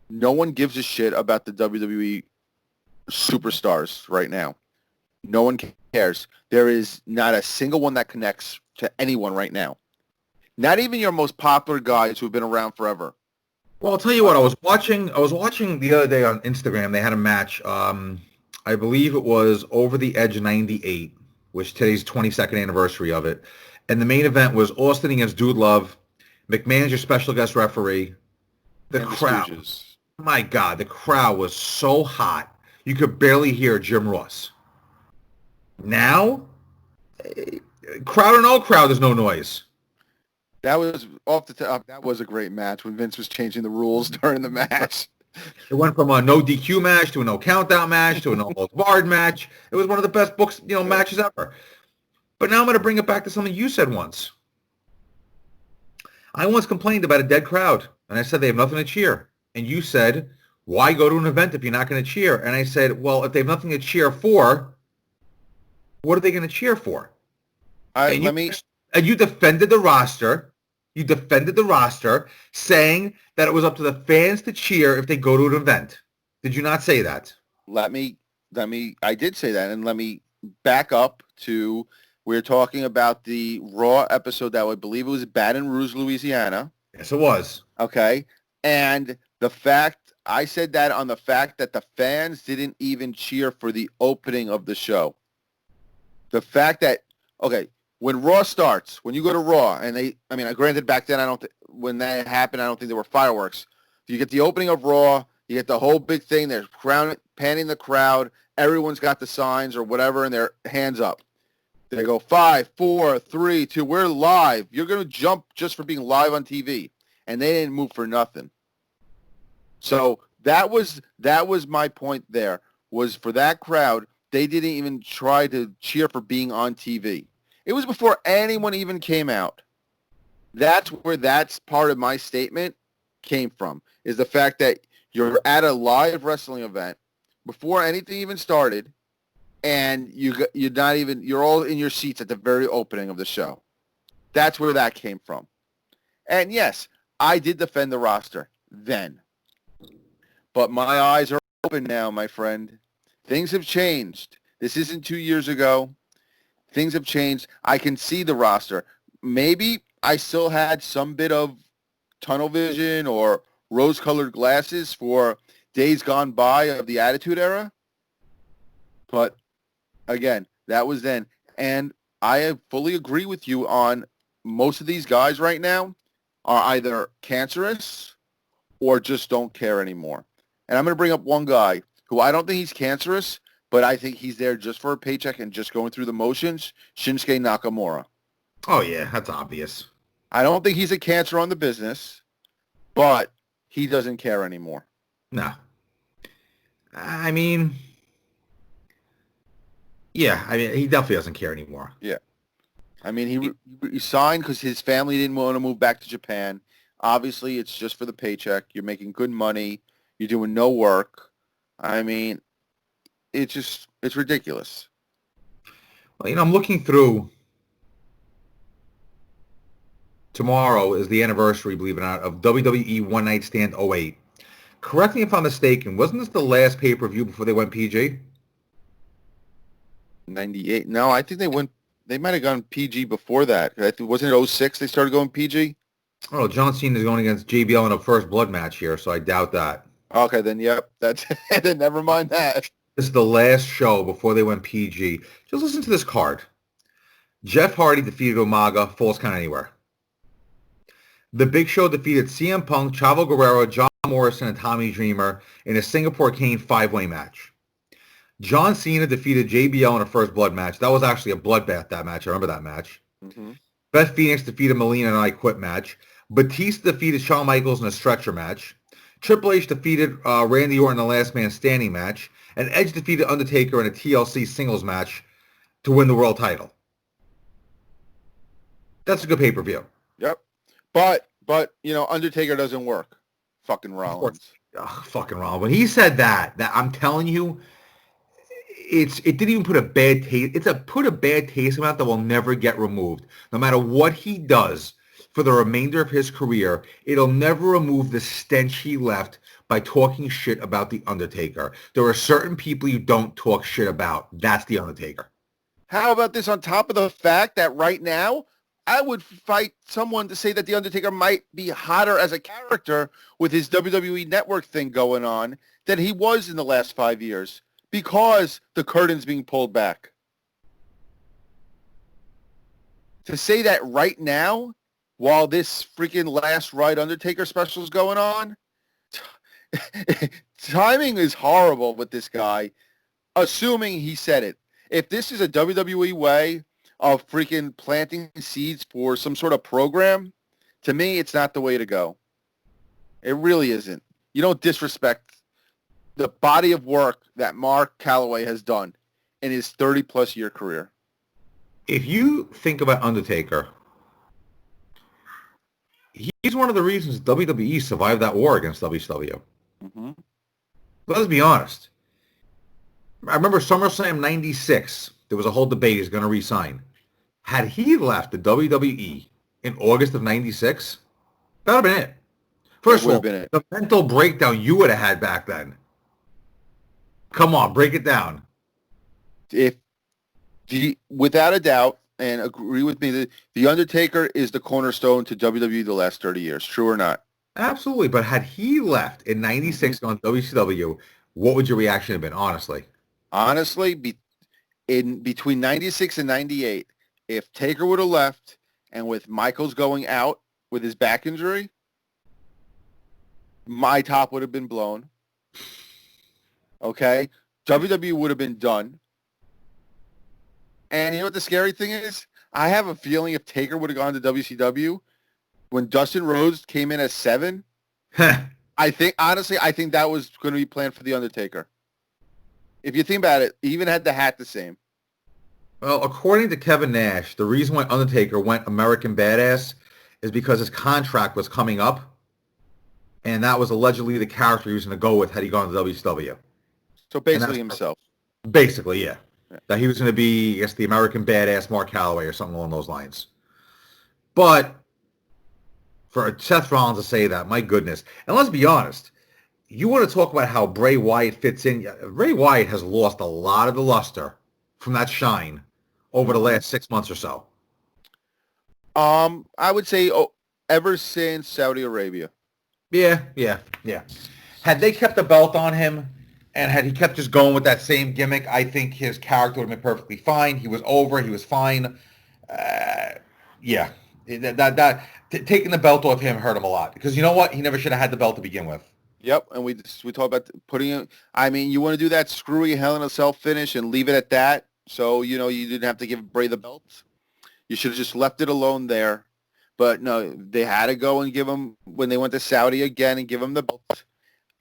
no one gives a shit about the WWE superstars right now. No one cares. There is not a single one that connects to anyone right now. Not even your most popular guys who've been around forever. Well, I'll tell you what. I was watching the other day on Instagram. They had a match. I believe it was Over the Edge 98, which today's 22nd anniversary of it. And the main event was Austin against Dude Love. McMahon's your special guest referee. The crowd. My God, the crowd was so hot. You could barely hear Jim Ross. Now, crowd or no crowd, there's no noise. That was off the top. That was a great match when Vince was changing the rules during the match. It went from a no DQ match to a no countdown match to a no holds barred match. It was one of the best matches ever. But now I'm going to bring it back to something you said once. I once complained about a dead crowd, and I said they have nothing to cheer. And you said, why go to an event if you're not going to cheer? And I said, well, if they have nothing to cheer for, what are they going to cheer for? And you defended the roster. You defended the roster, saying that it was up to the fans to cheer if they go to an event. Did you not say that? I did say that, and let me back up to, we're talking about the Raw episode that I believe it was Baton Rouge, Louisiana. Yes, it was. Okay. And the fact, I said that on the fact that the fans didn't even cheer for the opening of the show. The fact that, okay, when Raw starts, when you go to Raw, and granted back then, when that happened, I don't think there were fireworks. You get the opening of Raw, you get the whole big thing, they're panning the crowd, everyone's got the signs or whatever, and their hands up. They go 5, 4, 3, 2, we're live. You're going to jump just for being live on TV. And they didn't move for nothing. So that was my point there, was for that crowd, they didn't even try to cheer for being on TV. It was before anyone even came out. That's where that's part of my statement came from, is the fact that you're at a live wrestling event before anything even started, and you're all in your seats at the very opening of the show. That's where that came from. And yes, I did defend the roster then. But my eyes are open now, my friend. Things have changed. This isn't 2 years ago. Things have changed. I can see the roster. Maybe I still had some bit of tunnel vision or rose-colored glasses for days gone by of the Attitude Era. But, again, that was then. And I fully agree with you on most of these guys right now are either cancerous or just don't care anymore. And I'm going to bring up one guy who I don't think he's cancerous, but I think he's there just for a paycheck and just going through the motions, Shinsuke Nakamura. Oh, yeah, that's obvious. I don't think he's a cancer on the business, but he doesn't care anymore. No. I mean, yeah, he definitely doesn't care anymore. Yeah. I mean, he signed because his family didn't want to move back to Japan. Obviously, it's just for the paycheck. You're making good money. You're doing no work. I mean, it's ridiculous. Well, I'm looking through. Tomorrow is the anniversary, believe it or not, of WWE One Night Stand 08. Correct me if I'm mistaken. Wasn't this the last pay-per-view before they went PG? 98. No, I think they might have gone PG before that. Wasn't it 06 they started going PG? Oh, John Cena is going against JBL in a first blood match here, so I doubt that. Okay, then, yep. Then never mind that. This is the last show before they went PG. Just listen to this card. Jeff Hardy defeated Umaga, Falls Count Anywhere. The Big Show defeated CM Punk, Chavo Guerrero, John Morrison, and Tommy Dreamer in a Singapore Kane 5-way match. John Cena defeated JBL in a first blood match. That was actually a bloodbath, that match. I remember that match. Mm-hmm. Beth Phoenix defeated Melina in an I Quit match. Batista defeated Shawn Michaels in a stretcher match. Triple H defeated Randy Orton in a last man standing match. And Edge defeated Undertaker in a TLC singles match to win the world title. That's a good pay-per-view. Yep. But Undertaker doesn't work. Fucking Of course. Rollins. Ugh, fucking wrong. When he said that I'm telling you, it didn't even put a bad taste. It's put a bad taste about that will never get removed. No matter what he does for the remainder of his career, it'll never remove the stench he left by talking shit about The Undertaker. There are certain people you don't talk shit about. That's The Undertaker. How about this on top of the fact that right now, I would fight someone to say that The Undertaker might be hotter as a character with his WWE Network thing going on than he was in the last 5 years because the curtain's being pulled back. To say that right now, while this freaking Last Ride Undertaker special is going on, timing is horrible with this guy, assuming he said it. If this is a WWE way of freaking planting seeds for some sort of program, to me, it's not the way to go. It really isn't. You don't disrespect the body of work that Mark Calloway has done in his 30-plus year career. If you think about Undertaker, he's one of the reasons WWE survived that war against WCW. Mm-hmm. Let's be honest. I remember SummerSlam 96. There was a whole debate he's going to resign. Had he left the WWE in August of 96, that would have been it. First of all, the mental breakdown you would have had back then. Come on, break it down. Without a doubt, and agree with me, that The Undertaker is the cornerstone to WWE the last 30 years. True or not? Absolutely. But had he left in 96 on WCW, what would your reaction have been, honestly? Honestly, between 96 and 98, if Taker would have left and with Michaels going out with his back injury, my top would have been blown. Okay? WWE would have been done. And you know what the scary thing is? I have a feeling if Taker would have gone to WCW, when Dustin Rhodes came in as 7, I think that was going to be planned for The Undertaker. If you think about it, he even had the hat the same. Well, according to Kevin Nash, the reason why Undertaker went American Badass is because his contract was coming up, and that was allegedly the character he was going to go with had he gone to WCW. So basically himself. Basically, yeah. That he was going to be, I guess, the American Badass Mark Calloway or something along those lines. But for Seth Rollins to say that, my goodness. And let's be honest, you want to talk about how Bray Wyatt fits in. Bray Wyatt has lost a lot of the luster from that shine over the last 6 months or so. I would say ever since Saudi Arabia. Yeah. Had they kept the belt on him and had he kept just going with that same gimmick, I think his character would have been perfectly fine. He was over. He was fine. Yeah. Taking the belt off him hurt him a lot because you know what? He never should have had the belt to begin with. Yep, and we talk about putting it. I mean, you want to do that screwy Hell in a Cell finish and leave it at that. So you didn't have to give Bray the belt. You should have just left it alone there. But no, they had to go and give him when they went to Saudi again and give him the belt.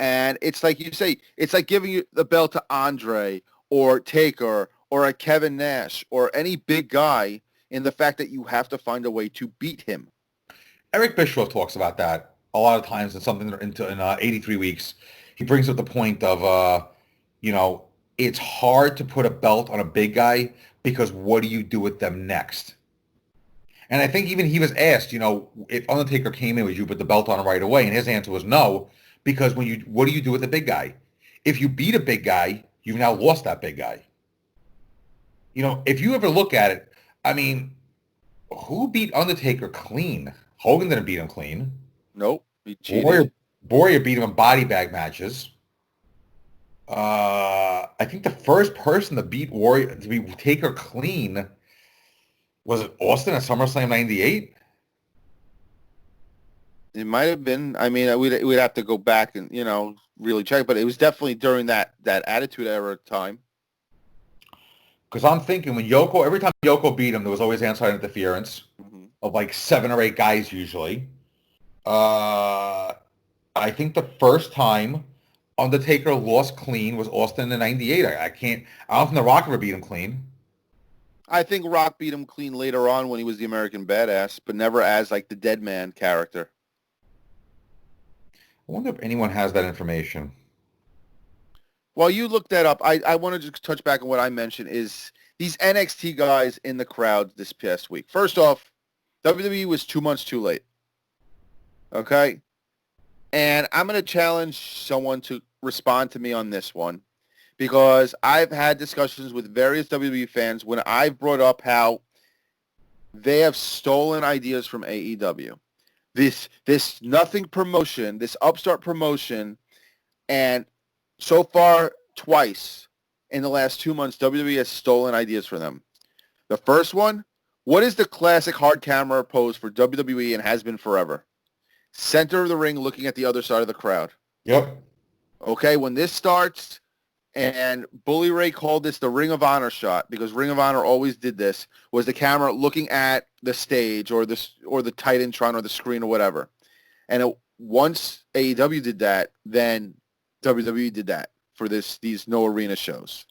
And it's like you say, it's like giving the belt to Andre or Taker or a Kevin Nash or any big guy in the fact that you have to find a way to beat him. Eric Bischoff talks about that a lot of times in something in 83 weeks. He brings up the point of, it's hard to put a belt on a big guy because what do you do with them next? And I think even he was asked, if Undertaker came in, would you put the belt on him right away? And his answer was no, because what do you do with a big guy? If you beat a big guy, you've now lost that big guy. If you ever look at it, I mean, who beat Undertaker clean? Hogan didn't beat him clean. Nope. He cheated. Warrior beat him in body bag matches. I think the first person to beat Taker clean was it Austin at SummerSlam 98? It might have been. I mean, we'd have to go back and really check, but it was definitely during that Attitude Era time. Because I'm thinking when Yoko, every time Yoko beat him, there was always outside interference Mhm. of like 7 or 8 guys usually. Uh, I think the first time Undertaker lost clean was Austin in '98. I don't think The Rock ever beat him clean. I think Rock beat him clean later on when he was the American Badass, but never as like the dead man character. I wonder if anyone has that information. While you look that up, I want to just touch back on what I mentioned is these NXT guys in the crowd this past week. First off, WWE was 2 months too late. Okay? And I'm going to challenge someone to respond to me on this one because I've had discussions with various WWE fans when I've brought up how they have stolen ideas from AEW. This nothing promotion, this upstart promotion, and so far twice in the last 2 months, WWE has stolen ideas from them. The first one, what is the classic hard camera pose for WWE and has been forever? Center of the ring looking at the other side of the crowd. Yep. Okay, when this starts, and Bully Ray called this the Ring of Honor shot because Ring of Honor always did this, was the camera looking at the stage or the Titantron or the screen or whatever. And once AEW did that, then WWE did that for these no arena shows.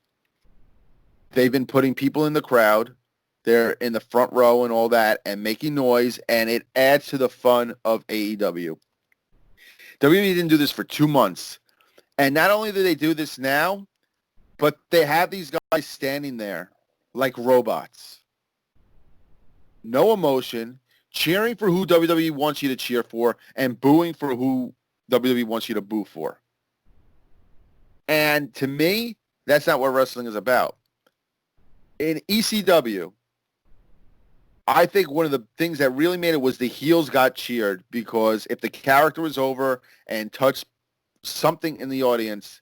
They've been putting people in the crowd. They're in the front row and all that and making noise, and it adds to the fun of AEW. WWE didn't do this for 2 months. And not only do they do this now, but they have these guys standing there like robots. No emotion, cheering for who WWE wants you to cheer for, and booing for who WWE wants you to boo for. And to me, that's not what wrestling is about. In ECW, I think one of the things that really made it was the heels got cheered because if the character was over and touched something in the audience,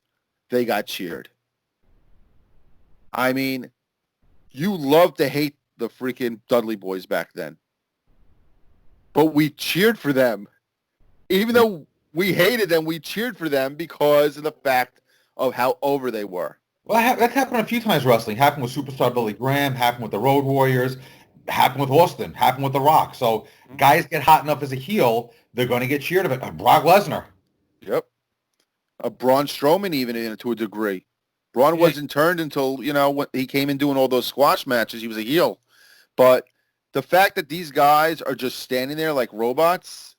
they got cheered. I mean, you love to hate the freaking Dudley Boys back then. But we cheered for them. Even though we hated them, we cheered for them because of the fact of how over they were. Well, that's happened a few times wrestling. Happened with Superstar Billy Graham, happened with the Road Warriors, happened with Austin, happened with The Rock. So guys get hot enough as a heel, they're going to get cheered of it. Brock Lesnar. Yep. Braun Strowman even to a degree. Braun wasn't turned until, when he came in doing all those squash matches. He was a heel. But the fact that these guys are just standing there like robots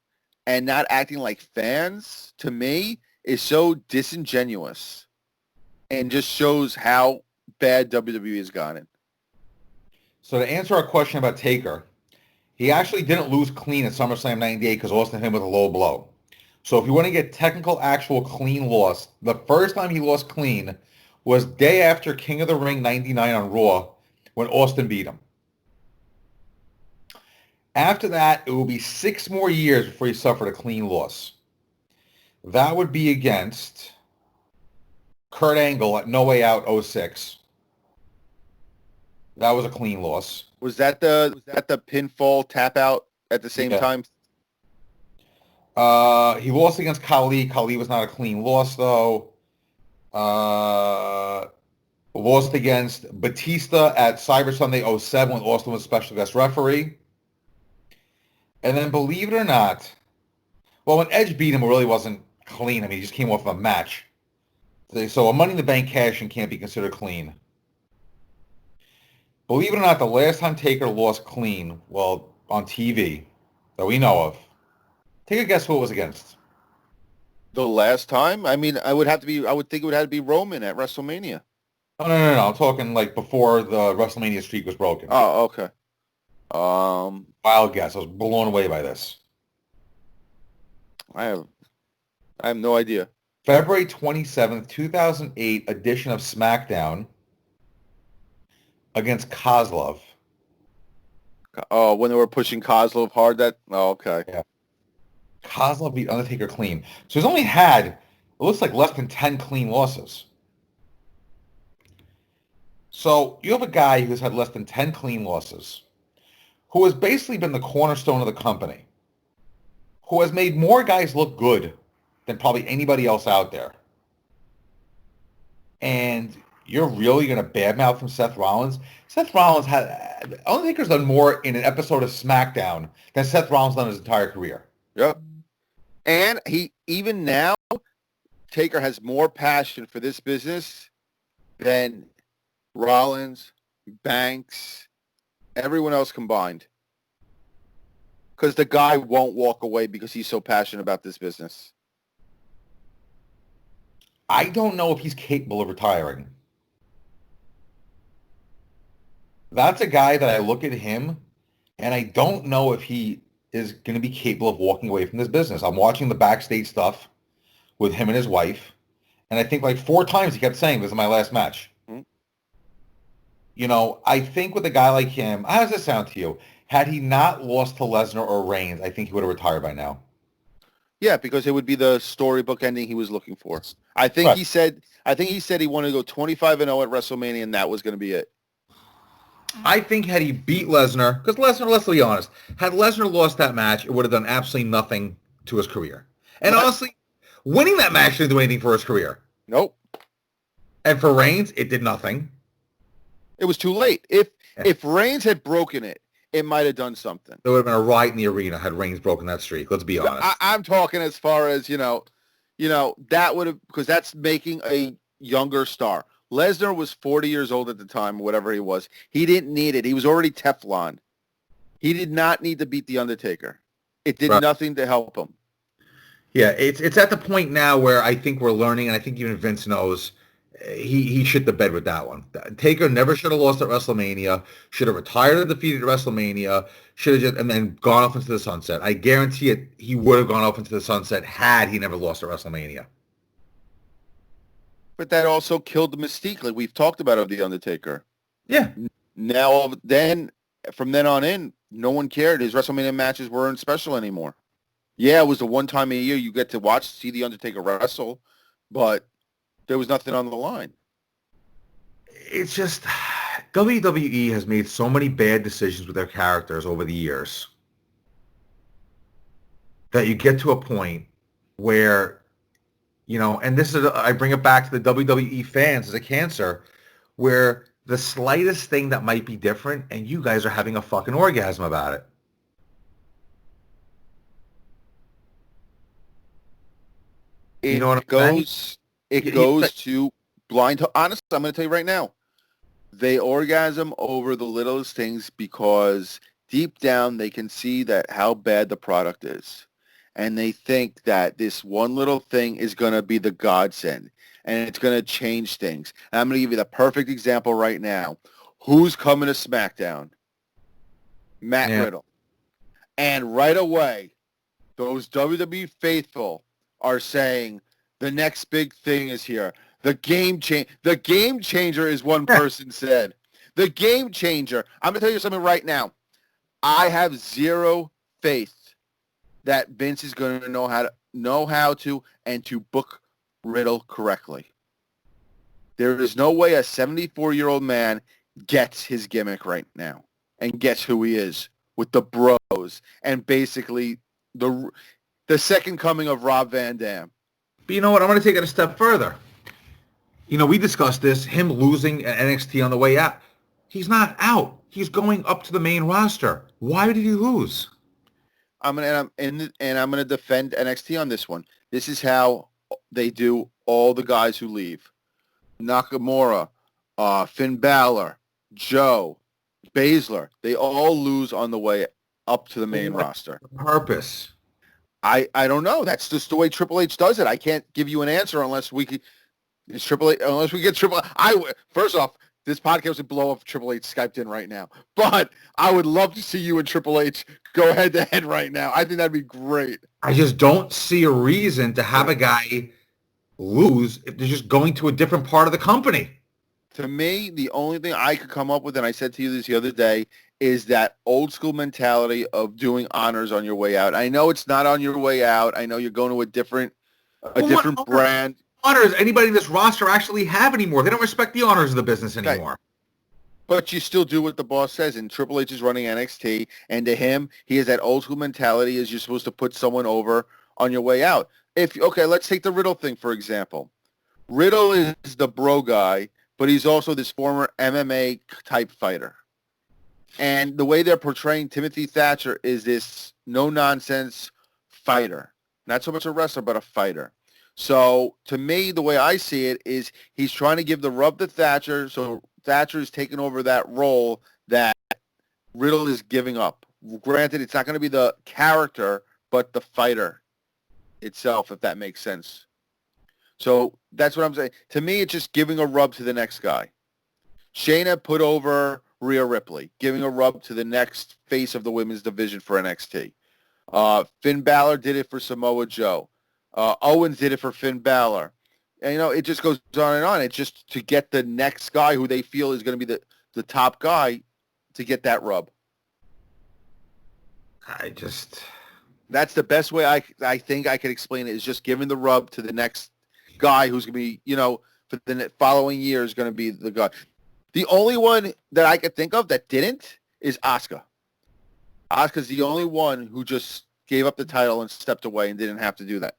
and not acting like fans, to me, is so disingenuous and just shows how bad WWE has gotten. So to answer our question about Taker, he actually didn't lose clean at SummerSlam 98 because Austin hit him with a low blow. So if you want to get technical, actual clean loss, the first time he lost clean was day after King of the Ring 99 on Raw when Austin beat him. After that, it will be 6 more years before he suffered a clean loss. That would be against Kurt Angle at No Way Out 06. That was a clean loss. Was that the pinfall tap out at the same time? He lost against Khali. Khali was not a clean loss, though. Lost against Batista at Cyber Sunday 07 when Austin was special guest referee. And then, believe it or not, well, when Edge beat him, it really wasn't clean. I mean, he just came off of a match. So a Money in the Bank cash-in can't be considered clean. Believe it or not, the last time Taker lost clean, well, on TV, that we know of, take a guess who it was against. The last time? I mean, I would think it would have to be Roman at WrestleMania. Oh, no. I'm talking like before the WrestleMania streak was broken. Oh, okay. Wild guess. I was blown away by this. I have no idea. February 27th, 2008 edition of SmackDown against Kozlov. Oh, when they were pushing Kozlov hard okay. Yeah. Kozlov beat Undertaker clean. So he's only had, it looks like, less than 10 clean losses. So you have a guy who's had less than 10 clean losses, who has basically been the cornerstone of the company, who has made more guys look good than probably anybody else out there. And You're really going to badmouth him, Seth Rollins? Seth Rollins had Undertaker's done more in an episode of SmackDown than Seth Rollins done his entire career. Yep. And he, even now, Taker has more passion for this business than Rollins, Banks, everyone else combined. Because the guy won't walk away because he's so passionate about this business. I don't know if he's capable of retiring. That's a guy that I look at him, and I don't know if he is going to be capable of walking away from this business. I'm watching the backstage stuff with him and his wife, and I think like 4 times he kept saying, "This is my last match." Mm-hmm. You know, I think with a guy like him, how does this sound to you? Had he not lost to Lesnar or Reigns, I think he would have retired by now. Yeah, because it would be the storybook ending he was looking for. I think Right. he said he wanted to go 25-0 at WrestleMania, and that was going to be it. I think had he beat Lesnar, because Lesnar, let's be honest, had Lesnar lost that match, it would have done absolutely nothing to his career. And honestly, winning that match didn't do anything for his career. Nope. And for Reigns, it did nothing. It was too late. If Reigns had broken it, it might have done something. There would have been a riot in the arena had Reigns broken that streak. Let's be honest. I'm talking as far as, that would have, because that's making a younger star. Lesnar was 40 years old at the time, whatever he was. He didn't need it. He was already Teflon. He did not need to beat The Undertaker. It did nothing to help him. Yeah, it's at the point now where I think we're learning, and I think even Vince knows he shit the bed with that one. Taker never should have lost at WrestleMania. Should have retired and defeated at WrestleMania. Should have just and then gone off into the sunset. I guarantee it. He would have gone off into the sunset had he never lost at WrestleMania. But that also killed the mystique, like we've talked about, of The Undertaker. Yeah. Now, from then on in, no one cared. His WrestleMania matches weren't special anymore. Yeah, it was the one time a year you get to see The Undertaker wrestle, but there was nothing on the line. It's just WWE has made so many bad decisions with their characters over the years that you get to a point where, and this is, I bring it back to the WWE fans as a cancer, where the slightest thing that might be different and you guys are having a fucking orgasm about it. You know what I'm saying? It goes to blind. Honestly, I'm going to tell you right now, they orgasm over the littlest things because deep down they can see that how bad the product is. And they think that this one little thing is going to be the godsend and it's going to change things. And I'm going to give you the perfect example right now. Who's coming to SmackDown? Matt Riddle. And right away, those WWE faithful are saying the next big thing is here. The game changer is one person said. The game changer. I'm going to tell you something right now. I have zero faith that Vince is going to know how to and to book Riddle correctly. There is no way a 74-year-old man gets his gimmick right now and gets who he is with the bros and basically the second coming of Rob Van Dam. But you know what? I'm going to take it a step further. We discussed this, him losing at NXT on the way out. He's not out. He's going up to the main roster. Why did he lose? I'm going to defend NXT on this one. This is how they do all the guys who leave. Nakamura, Finn Balor, Joe, Baszler. They all lose on the way up to the main roster. Purpose. I don't know. That's just the way Triple H does it. I can't give you an answer unless we get Triple H. First off, this podcast would blow up if Triple H Skyped in right now. But I would love to see you and Triple H go head to head right now. I think that'd be great. I just don't see a reason to have a guy lose if they're just going to a different part of the company. To me, the only thing I could come up with, and I said to you this the other day, is that old school mentality of doing honors on your way out. I know it's not on your way out. I know you're going to a different brand. Honors anybody in this roster actually have anymore? They don't respect the honors of the business anymore. Right. But you still do what the boss says, and Triple H is running NXT, and to him, he has that old school mentality is you're supposed to put someone over on your way out. Let's take the Riddle thing, for example. Riddle is the bro guy, but he's also this former MMA type fighter. And the way they're portraying Timothy Thatcher is this no-nonsense fighter. Not so much a wrestler, but a fighter. So to me, the way I see it is he's trying to give the rub to Thatcher, so Thatcher is taking over that role that Riddle is giving up. Granted, it's not going to be the character, but the fighter itself, if that makes sense. So that's what I'm saying. To me, it's just giving a rub to the next guy. Shayna put over Rhea Ripley, giving a rub to the next face of the women's division for NXT. Finn Balor did it for Samoa Joe. Owens did it for Finn Balor. And, it just goes on and on. It's just to get the next guy who they feel is going to be the top guy to get that rub. That's the best way I think I could explain it, is just giving the rub to the next guy who's going to be, for the following year is going to be the guy. The only one that I could think of that didn't is Asuka. Asuka's the only one who just gave up the title and stepped away and didn't have to do that.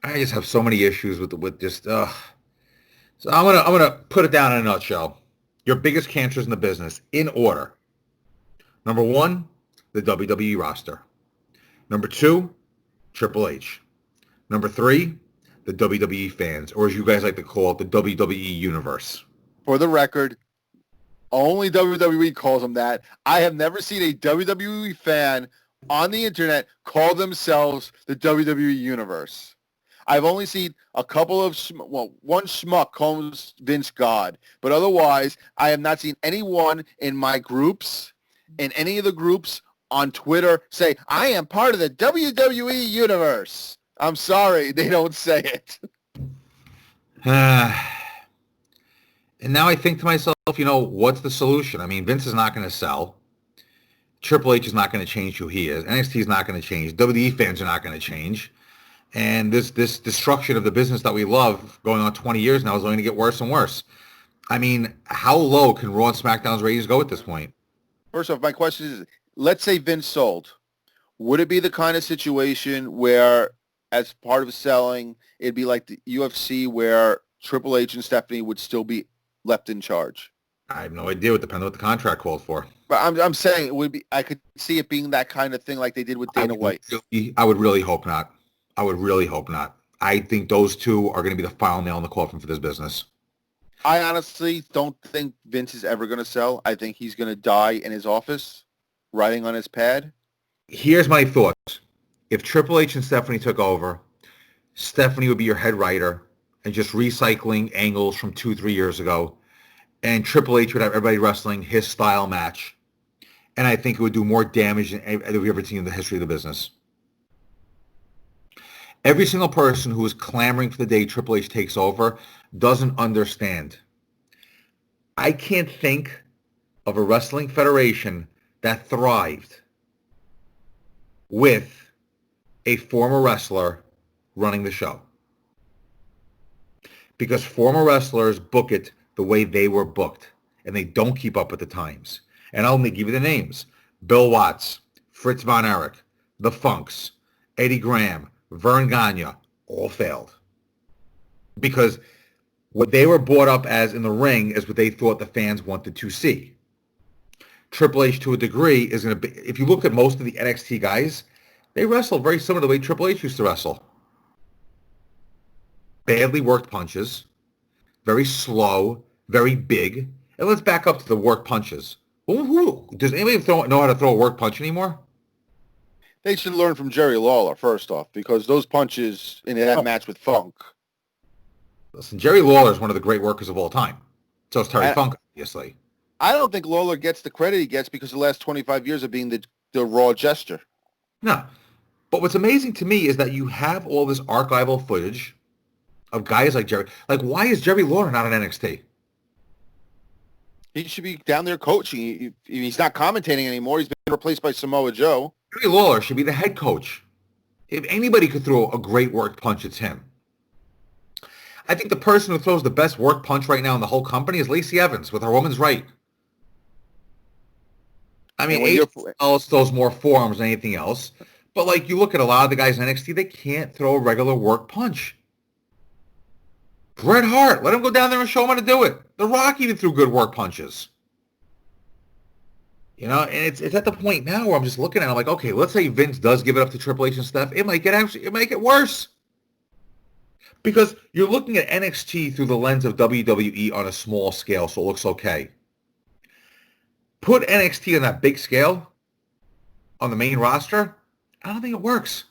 I just have so many issues with just. So I'm gonna put it down in a nutshell. Your biggest cancers in the business, in order. Number 1, the WWE roster. Number 2, Triple H. Number 3, the WWE fans, or as you guys like to call it, the WWE universe. For the record, only WWE calls them that. I have never seen a WWE fan on the internet call themselves the WWE Universe. I've only seen a couple of, one schmuck calls Vince God. But otherwise, I have not seen anyone in my groups, in any of the groups on Twitter, say, I am part of the WWE Universe. I'm sorry, they don't say it. And now I think to myself, what's the solution? I mean, Vince is not going to sell. Triple H is not going to change who he is. NXT is not going to change. WWE fans are not going to change. And this destruction of the business that we love going on 20 years now is going to get worse and worse. I mean, how low can Raw and SmackDown's ratings go at this point? First off, my question is, let's say Vince sold. Would it be the kind of situation where, as part of selling, it'd be like the UFC where Triple H and Stephanie would still be left in charge? I have no idea. It would depend on what the contract called for. But I'm saying it would be. I could see it being that kind of thing, like they did with Dana White. I would really hope not. I think those two are going to be the final nail in the coffin for this business. I honestly don't think Vince is ever going to sell. I think he's going to die in his office, writing on his pad. Here's my thoughts. If Triple H and Stephanie took over, Stephanie would be your head writer and just recycling angles from 2-3 years ago. And Triple H would have everybody wrestling his style match. And I think it would do more damage than we've ever seen in the history of the business. Every single person who is clamoring for the day Triple H takes over doesn't understand. I can't think of a wrestling federation that thrived with a former wrestler running the show. Because former wrestlers book it the way they were booked, and they don't keep up with the times. And I'll only give you the names. Bill Watts, Fritz Von Erich, The Funks, Eddie Graham, Vern Gagne, all failed. Because what they were brought up as in the ring is what they thought the fans wanted to see. Triple H, to a degree, is going to be, if you look at most of the NXT guys, they wrestle very similar to the way Triple H used to wrestle. Badly worked punches, very slow, very big. And let's back up to the work punches. Does anybody know how to throw a work punch anymore? They should learn from Jerry Lawler, first off, because those punches in that match with Funk. Listen, Jerry Lawler is one of the great workers of all time. So is Terry Funk, obviously. I don't think Lawler gets the credit he gets because of the last 25 years of being the Raw jester. No. But what's amazing to me is that you have all this archival footage of guys like Jerry. Like, why is Jerry Lawler not on NXT? He should be down there coaching. He's not commentating anymore. He's been replaced by Samoa Joe. Jerry Lawler should be the head coach. If anybody could throw a great work punch, it's him. I think the person who throws the best work punch right now in the whole company is Lacey Evans with her woman's right. I mean, AJ throws more forearms than anything else. But, like, you look at a lot of the guys in NXT, they can't throw a regular work punch. Bret Hart, let him go down there and show him how to do it. The Rock even threw good work punches. You know, and it's at the point now where I'm just looking at it, I'm like, okay, let's say Vince does give it up to Triple H and stuff. It might get worse. Because you're looking at NXT through the lens of WWE on a small scale, so it looks okay. Put NXT on that big scale, on the main roster, I don't think it works.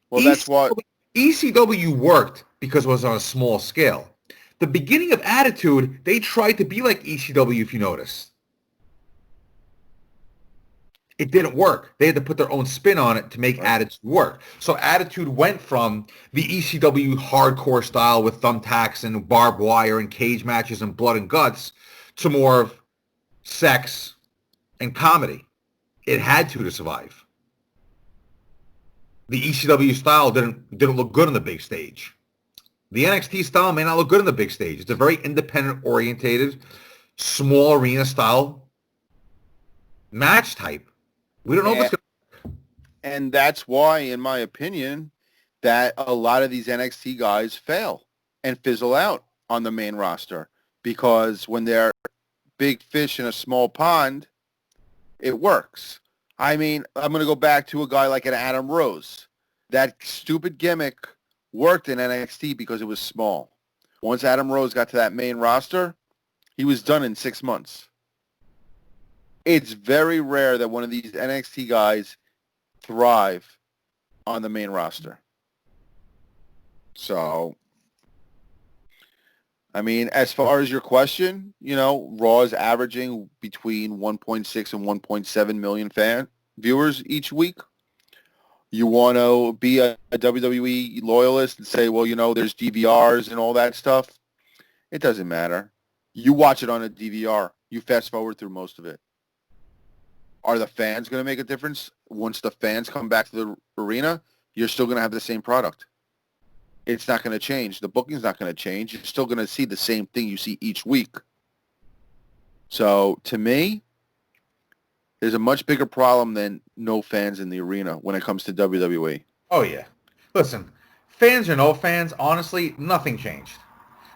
Well, that's what ECW worked because it was on a small scale. The beginning of Attitude, they tried to be like ECW, if you notice. It didn't work. They had to put their own spin on it to make Attitude work. So Attitude went from the ECW hardcore style with thumbtacks and barbed wire and cage matches and blood and guts to more of sex and comedy. It had to survive. The ECW style didn't look good on the big stage. The NXT style may not look good on the big stage. It's a very independent-orientated, small arena style match type. We don't know if it's going to... And that's why, in my opinion, that a lot of these NXT guys fail and fizzle out on the main roster. Because when they're big fish in a small pond, it works. I mean, I'm going to go back to a guy like an Adam Rose. That stupid gimmick worked in NXT because it was small. Once Adam Rose got to that main roster, he was done in 6 months. It's very rare that one of these NXT guys thrive on the main roster. So, I mean, as far as your question, you know, Raw is averaging between 1.6 and 1.7 million viewers each week. You want to be a WWE loyalist and say, well, you know, there's DVRs and all that stuff. It doesn't matter. You watch it on a DVR. You fast forward through most of it. Are the fans going to make a difference? Once the fans come back to the arena, you're still going to have the same product. It's not going to change. The booking's not going to change. You're still going to see the same thing you see each week. So, to me, there's a much bigger problem than no fans in the arena when it comes to WWE. Oh, yeah. Listen, fans or no fans, honestly, nothing changed.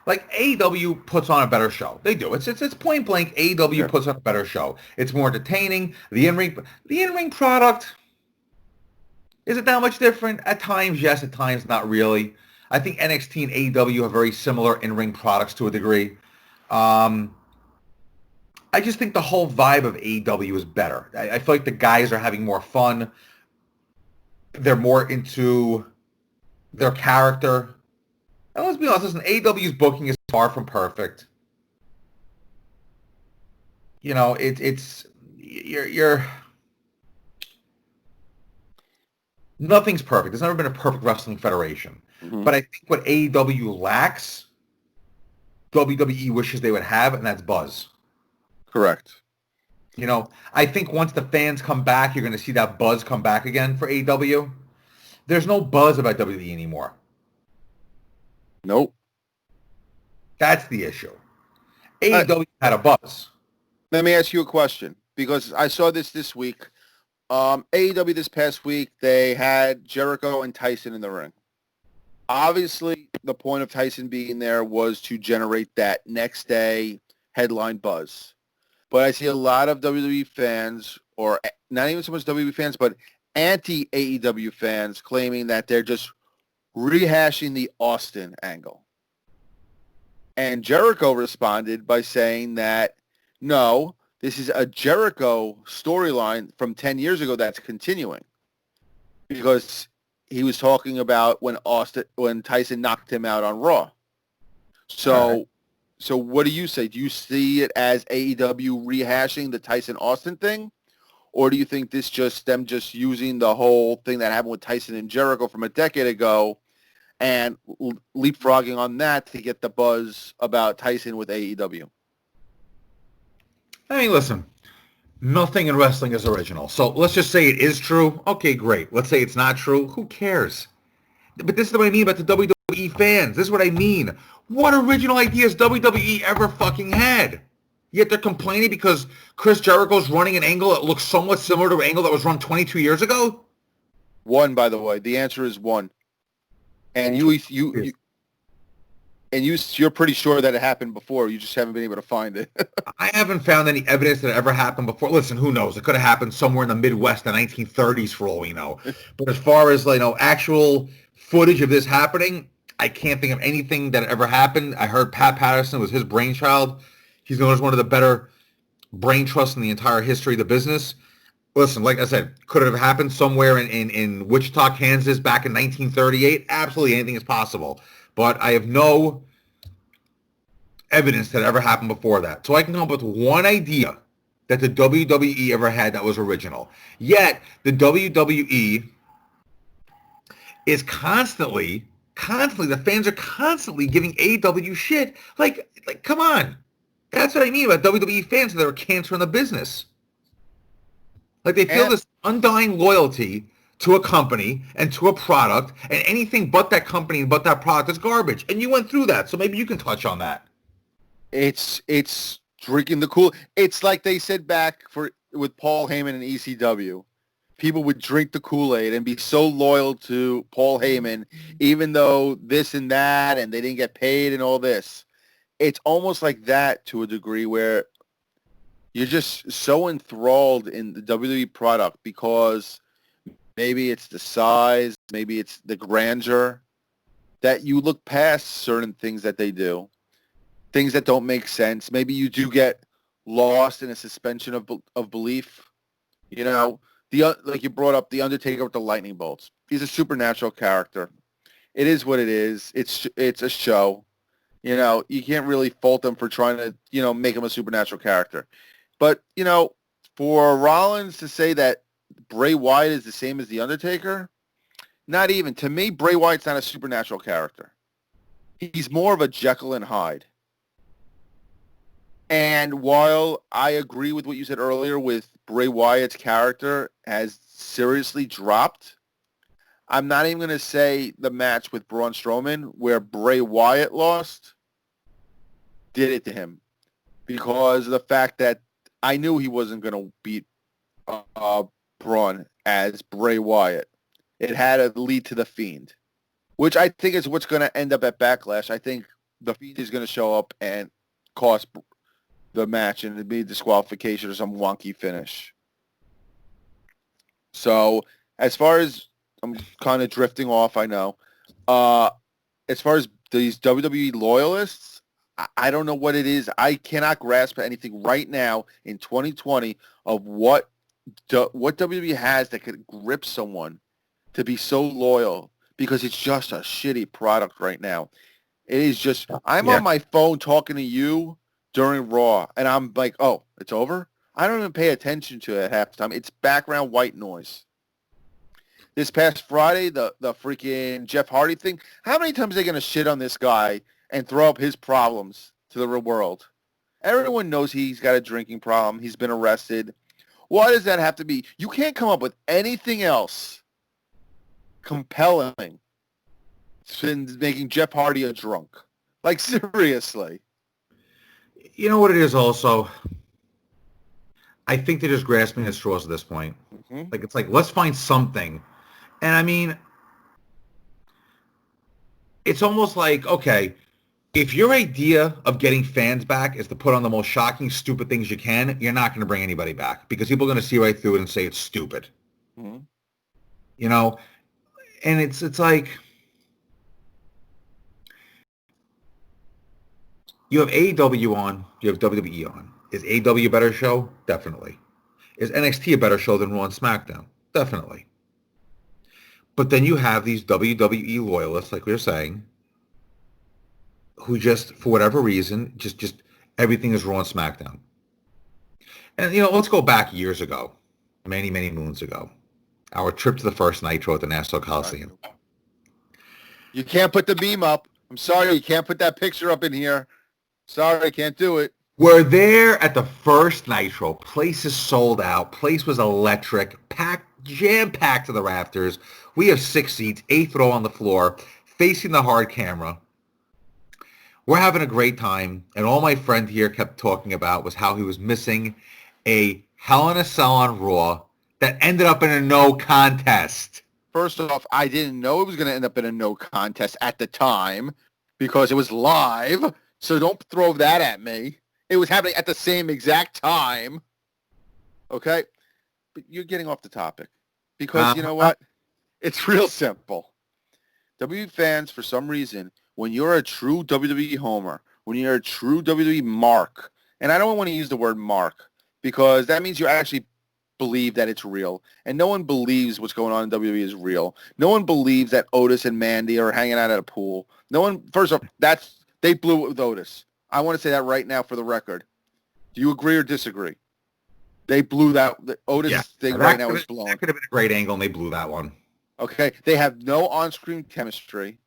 Like, AEW puts on a better show. They do. It's point blank. AEW puts on a better show. It's more entertaining. The in-ring product, is it that much different? At times, yes. At times, not really. I think NXT and AEW have very similar in-ring products to a degree. I just think the whole vibe of AEW is better. I feel like the guys are having more fun. They're more into their character. And let's be honest, listen, AEW's booking is far from perfect. You know, you're nothing's perfect. There's never been a perfect wrestling federation. Mm-hmm. But I think what AEW lacks, WWE wishes they would have, and that's buzz. Correct. You know, I think once the fans come back, you're going to see that buzz come back again for AEW. There's no buzz about WWE anymore. Nope. That's the issue. AEW had a buzz. Let me ask you a question, because I saw this week. AEW this past week, they had Jericho and Tyson in the ring. Obviously, the point of Tyson being there was to generate that next day headline buzz. But I see a lot of WWE fans, or not even so much WWE fans, but anti-AEW fans claiming that they're just rehashing the Austin angle. And Jericho responded by saying that, no, this is a Jericho storyline from 10 years ago that's continuing. Because he was talking about when Tyson knocked him out on Raw. So what do you say? Do you see it as AEW rehashing the Tyson Austin thing? Or do you think this them just using the whole thing that happened with Tyson and Jericho from a decade ago and leapfrogging on that to get the buzz about Tyson with AEW? I mean, listen, nothing in wrestling is original. So let's just say it is true. Okay, great. Let's say it's not true. Who cares? But this is what I mean about the WWE fans. This is what I mean. What original ideas WWE ever fucking had? Yet they're complaining because Chris Jericho's running an angle that looks somewhat similar to an angle that was run 22 years ago? One, by the way. The answer is one. And you And you're pretty sure that it happened before. You just haven't been able to find it. I haven't found any evidence that it ever happened before. Listen, who knows? It could have happened somewhere in the Midwest, the 1930s, for all we know. But as far as actual footage of this happening, I can't think of anything that ever happened. I heard Pat Patterson was his brainchild. He's known as one of the better brain trusts in the entire history of the business. Listen, like I said, could it have happened somewhere in Wichita, Kansas back in 1938? Absolutely, anything is possible. But I have no evidence that ever happened before that. So I can come up with one idea that the WWE ever had that was original. Yet, the WWE is constantly, the fans are constantly giving AEW shit. Like, come on. That's what I mean about WWE fans that are cancer in the business. Like, they feel this undying loyalty to a company and to a product, and anything but that company and but that product is garbage. And you went through that, so maybe you can touch on that. It's drinking the Kool. It's like they said back with Paul Heyman and ECW. People would drink the Kool-Aid and be so loyal to Paul Heyman, even though this and that, and they didn't get paid and all this. It's almost like that to a degree where you're just so enthralled in the WWE product because maybe it's the size, maybe it's the grandeur, that you look past certain things that they do, things that don't make sense. Maybe you do get lost in a suspension of belief. You know, like you brought up, The Undertaker with the lightning bolts. He's a supernatural character. It is what it is. It's a show. You know, you can't really fault them for trying to, make him a supernatural character. But, for Rollins to say that Bray Wyatt is the same as The Undertaker, not even. To me, Bray Wyatt's not a supernatural character. He's more of a Jekyll and Hyde. And while I agree with what you said earlier with Bray Wyatt's character has seriously dropped, I'm not even going to say the match with Braun Strowman where Bray Wyatt lost did it to him because of the fact that I knew he wasn't going to beat Braun as Bray Wyatt. It had to lead to The Fiend, which I think is what's going to end up at Backlash. I think The Fiend is going to show up and cost the match and it'd be disqualification or some wonky finish. So as far as I'm kind of drifting off, I know. As far as these WWE loyalists, I don't know what it is. I cannot grasp anything right now in 2020 of what WWE has that could grip someone to be so loyal because it's just a shitty product right now. It is just, I'm on my phone talking to you during Raw, and I'm like, oh, it's over? I don't even pay attention to it half the time. It's background white noise. This past Friday, the freaking Jeff Hardy thing, how many times are they going to shit on this guy and throw up his problems to the real world? Everyone knows he's got a drinking problem. He's been arrested. Why does that have to be? You can't come up with anything else compelling than making Jeff Hardy a drunk. Like, seriously. You know what it is also? I think they're just grasping at straws at this point. Mm-hmm. Like, it's like, let's find something. And I mean, it's almost like, okay, if your idea of getting fans back is to put on the most shocking, stupid things you can, you're not going to bring anybody back because people are going to see right through it and say it's stupid. Mm-hmm. And it's like, you have AEW on, you have WWE on. Is AEW a better show? Definitely. Is NXT a better show than Raw and SmackDown? Definitely. But then you have these WWE loyalists, like we were saying, who just, for whatever reason, just everything is Raw and SmackDown. And, let's go back years ago, many, many moons ago. Our trip to the first Nitro at the Nassau Coliseum. You can't put the beam up. I'm sorry, you can't put that picture up in here. Sorry, I can't do it. We're there at the first Nitro. Place is sold out. Place was electric, packed, jam-packed to the rafters. We have 6 seats, 8th row on the floor, facing the hard camera. We're having a great time, and all my friend here kept talking about was how he was missing a Hell in a Cell on Raw that ended up in a no contest. First off, I didn't know it was going to end up in a no contest at the time. because it was live. So don't throw that at me. It was happening at the same exact time. Okay? But you're getting off the topic. Because you know what? It's real simple. WWE fans, for some reason, when you're a true WWE homer, when you're a true WWE mark, and I don't want to use the word mark because that means you actually believe that it's real. And no one believes what's going on in WWE is real. No one believes that Otis and Mandy are hanging out at a pool. No one, first off, they blew it with Otis. I want to say that right now for the record. Do you agree or disagree? They blew that. The Otis thing right now is blown. That could have been a great angle, and they blew that one. Okay? They have no on-screen chemistry.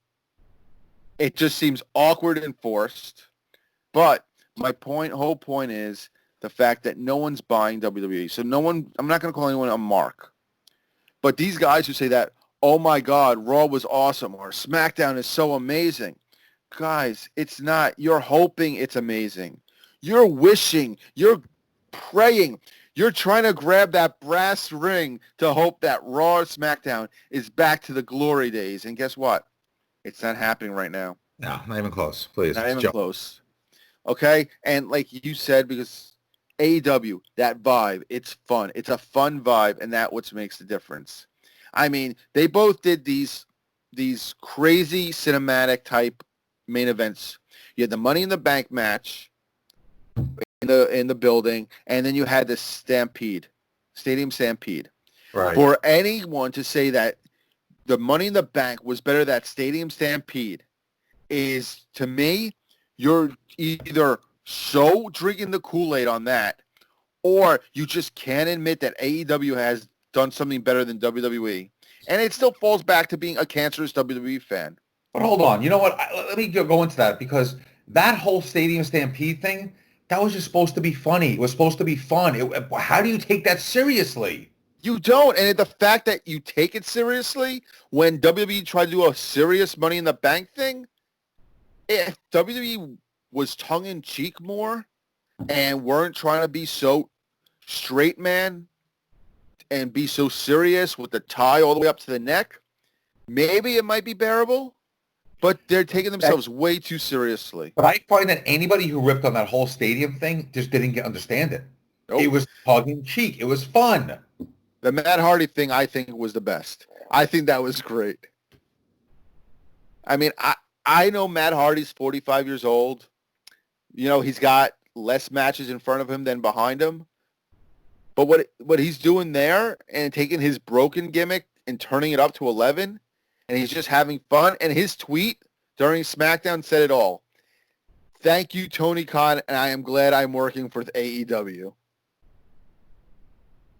It just seems awkward and forced. But my whole point is the fact that no one's buying WWE. So I'm not going to call anyone a mark. But these guys who say that, oh my God, Raw was awesome or SmackDown is so amazing. Guys, it's not. You're hoping it's amazing. You're wishing. You're praying. You're trying to grab that brass ring to hope that Raw or SmackDown is back to the glory days. And guess what? It's not happening right now. No, not even close. Please. Not even close. Okay? And like you said, because AEW, that vibe, it's fun. It's a fun vibe, and that's what makes the difference. I mean, they both did these crazy cinematic type main events. You had the Money in the Bank match in the building, and then you had the Stadium Stampede. Right. For anyone to say that the Money in the Bank was better than that Stadium Stampede is, to me, you're either so drinking the Kool-Aid on that, or you just can't admit that AEW has done something better than WWE. And it still falls back to being a cancerous WWE fan. But hold on. You know what? Let me go into that, because that whole Stadium Stampede thing, that was just supposed to be funny. It was supposed to be fun. How do you take that seriously? You don't. And the fact that you take it seriously when WWE tried to do a serious Money in the Bank thing, if WWE was tongue-in-cheek more and weren't trying to be so straight man and be so serious with the tie all the way up to the neck, maybe it might be bearable, but they're taking themselves way too seriously. But I find that anybody who ripped on that whole stadium thing just didn't understand it. Nope. It was tongue-in-cheek. It was fun. The Matt Hardy thing, I think, was the best. I think that was great. I mean, I know Matt Hardy's 45 years old. You know, he's got less matches in front of him than behind him. But what he's doing there and taking his broken gimmick and turning it up to 11, and he's just having fun. And his tweet during SmackDown said it all. Thank you, Tony Khan, and I am glad I'm working for AEW.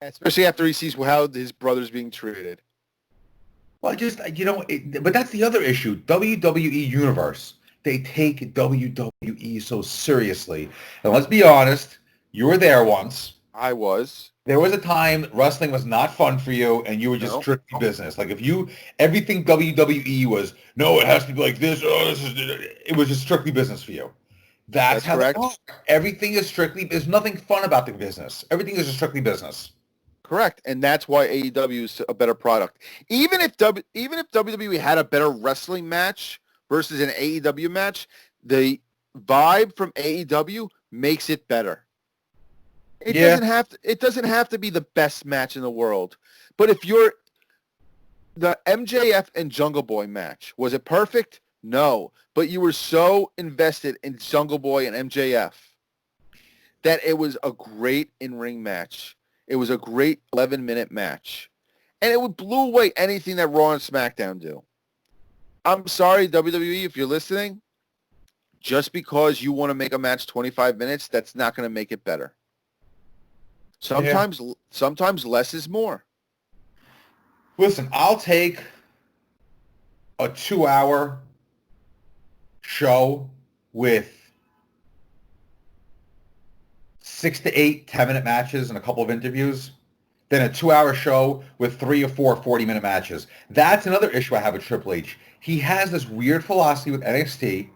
Especially after he sees how his brother's being treated. Well, but that's the other issue. WWE Universe, they take WWE so seriously. And let's be honest, you were there once. I was. There was a time wrestling was not fun for you, and you were just strictly business. Like everything WWE was, no, it has to be like this. It was just strictly business for you. That's how correct. Everything is strictly. There's nothing fun about the business. Everything is just strictly business. Correct, and that's why AEW is a better product. Even if WWE had a better wrestling match versus an AEW match, the vibe from AEW makes it better. It doesn't have to be the best match in the world. But if the MJF and Jungle Boy match, was it perfect? No. But you were so invested in Jungle Boy and MJF that it was a great in-ring match. It was a great 11-minute match. And it blew away anything that Raw and SmackDown do. I'm sorry, WWE, if you're listening. Just because you want to make a match 25 minutes, that's not going to make it better. Sometimes less is more. Listen, I'll take a 2-hour show with 6 to 8 10-minute matches and a couple of interviews than a 2-hour show with 3 or 4 40-minute matches. That's another issue I have with Triple H. He has this weird philosophy with NXT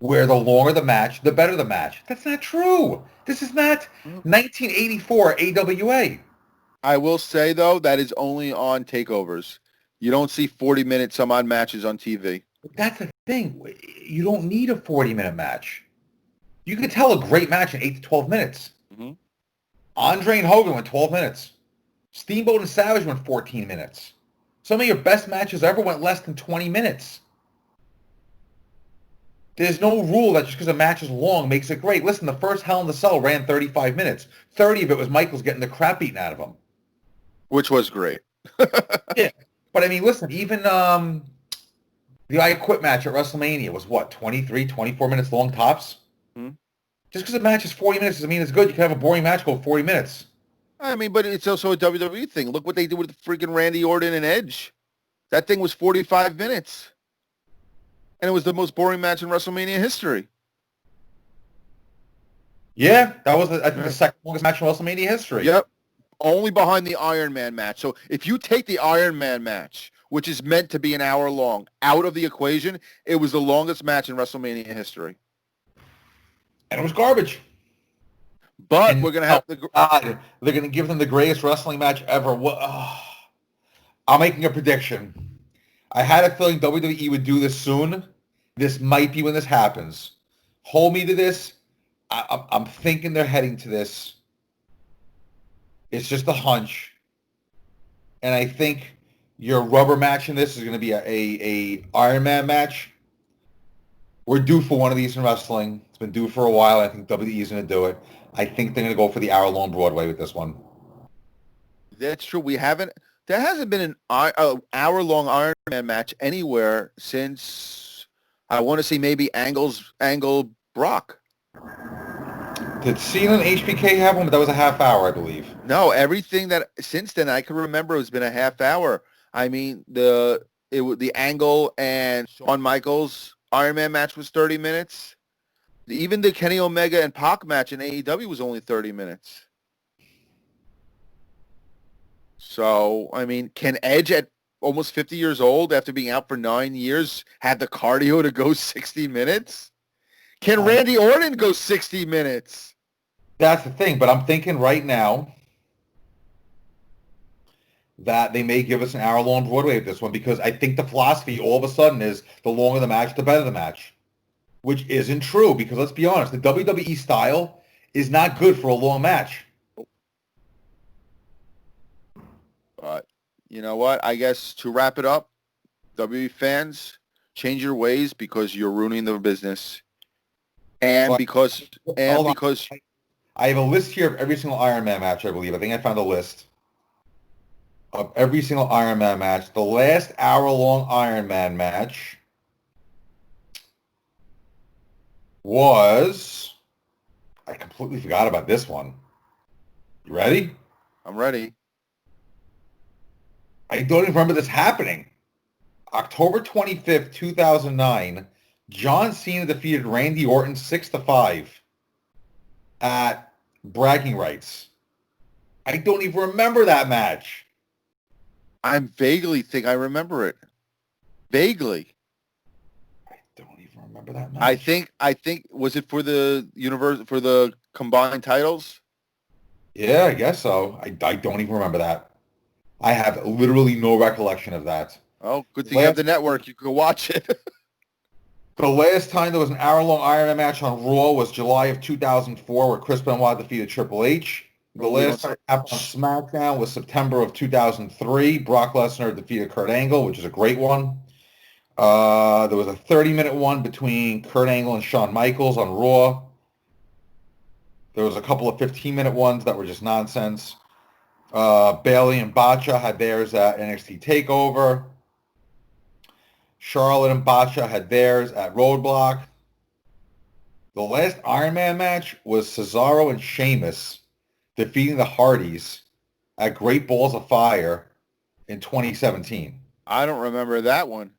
where the longer the match, the better the match. That's not true. This is not 1984 AWA. I will say, though, that is only on takeovers. You don't see 40-minute some odd matches on TV. That's the thing. You don't need a 40-minute match. You can tell a great match in 8 to 12 minutes. Mm-hmm. Andre and Hogan went 12 minutes. Steamboat and Savage went 14 minutes. Some of your best matches ever went less than 20 minutes. There's no rule that just because a match is long makes it great. Listen, the first Hell in the Cell ran 35 minutes. 30 of it was Michaels getting the crap beaten out of him. Which was great. Yeah. But I mean, listen, even the I Quit match at WrestleMania was what, 23, 24 minutes long tops? Hmm? Just because a match is 40 minutes doesn't mean it's good. You can have a boring match go 40 minutes. I mean, but it's also a WWE thing. Look what they did with freaking Randy Orton and Edge. That thing was 45 minutes. And it was the most boring match in WrestleMania history. Yeah, that was, I think, the second longest match in WrestleMania history. Yep. Only behind the Iron Man match. So if you take the Iron Man match, which is meant to be an hour long, out of the equation, it was the longest match in WrestleMania history. And it was garbage. But And we're going to have God, they're going to give them the greatest wrestling match ever. I'm making a prediction. I had a feeling WWE would do this soon. This might be when this happens. Hold me to this. I'm thinking they're heading to this. It's just a hunch. And I think your rubber match in this is going to be a Iron Man match. We're due for one of these in wrestling. It's been due for a while. I think WWE is going to do it. I think they're going to go for the hour-long Broadway with this one. That's true. There hasn't been an hour-long Iron Man match anywhere since, I want to say maybe Angle Brock. Did Cena and HBK have one? But that was a half hour, I believe. No, everything that since then I can remember has been a half hour. I mean, the Angle and Shawn Michaels Iron Man match was 30 minutes. Even the Kenny Omega and Pac match in AEW was only 30 minutes. So, I mean, can Edge at almost 50 years old, after being out for 9 years, have the cardio to go 60 minutes? Can Randy Orton go 60 minutes? That's the thing, but I'm thinking right now that they may give us an hour-long Broadway with this one because I think the philosophy all of a sudden is the longer the match, the better the match, which isn't true because let's be honest, the WWE style is not good for a long match. But you know what? I guess to wrap it up, WWE fans, change your ways because you're ruining the business. And because I have a list here of every single Iron Man match, I believe. I think I found a list of every single Iron Man match. The last hour-long Iron Man match was... I completely forgot about this one. You ready? I'm ready. I don't even remember this happening. October 25th, 2009, John Cena defeated Randy Orton 6-5 at Bragging Rights. I don't even remember that match. I vaguely think I remember it. Vaguely. I don't even remember that match. I think was it for the combined titles? Yeah, I guess so. I don't even remember that. I have literally no recollection of that. Oh, good thing you have the network. You can watch it. The last time there was an hour-long Iron Man match on Raw was July of 2004 where Chris Benoit defeated Triple H. The last time it happened on SmackDown was September of 2003. Brock Lesnar defeated Kurt Angle, which is a great one. There was a 30-minute one between Kurt Angle and Shawn Michaels on Raw. There was a couple of 15-minute ones that were just nonsense. Bayley and Botcha had theirs at NXT TakeOver. Charlotte and Botcha had theirs at Roadblock. The last Iron Man match was Cesaro and Sheamus defeating the Hardys at Great Balls of Fire in 2017. I don't remember that one.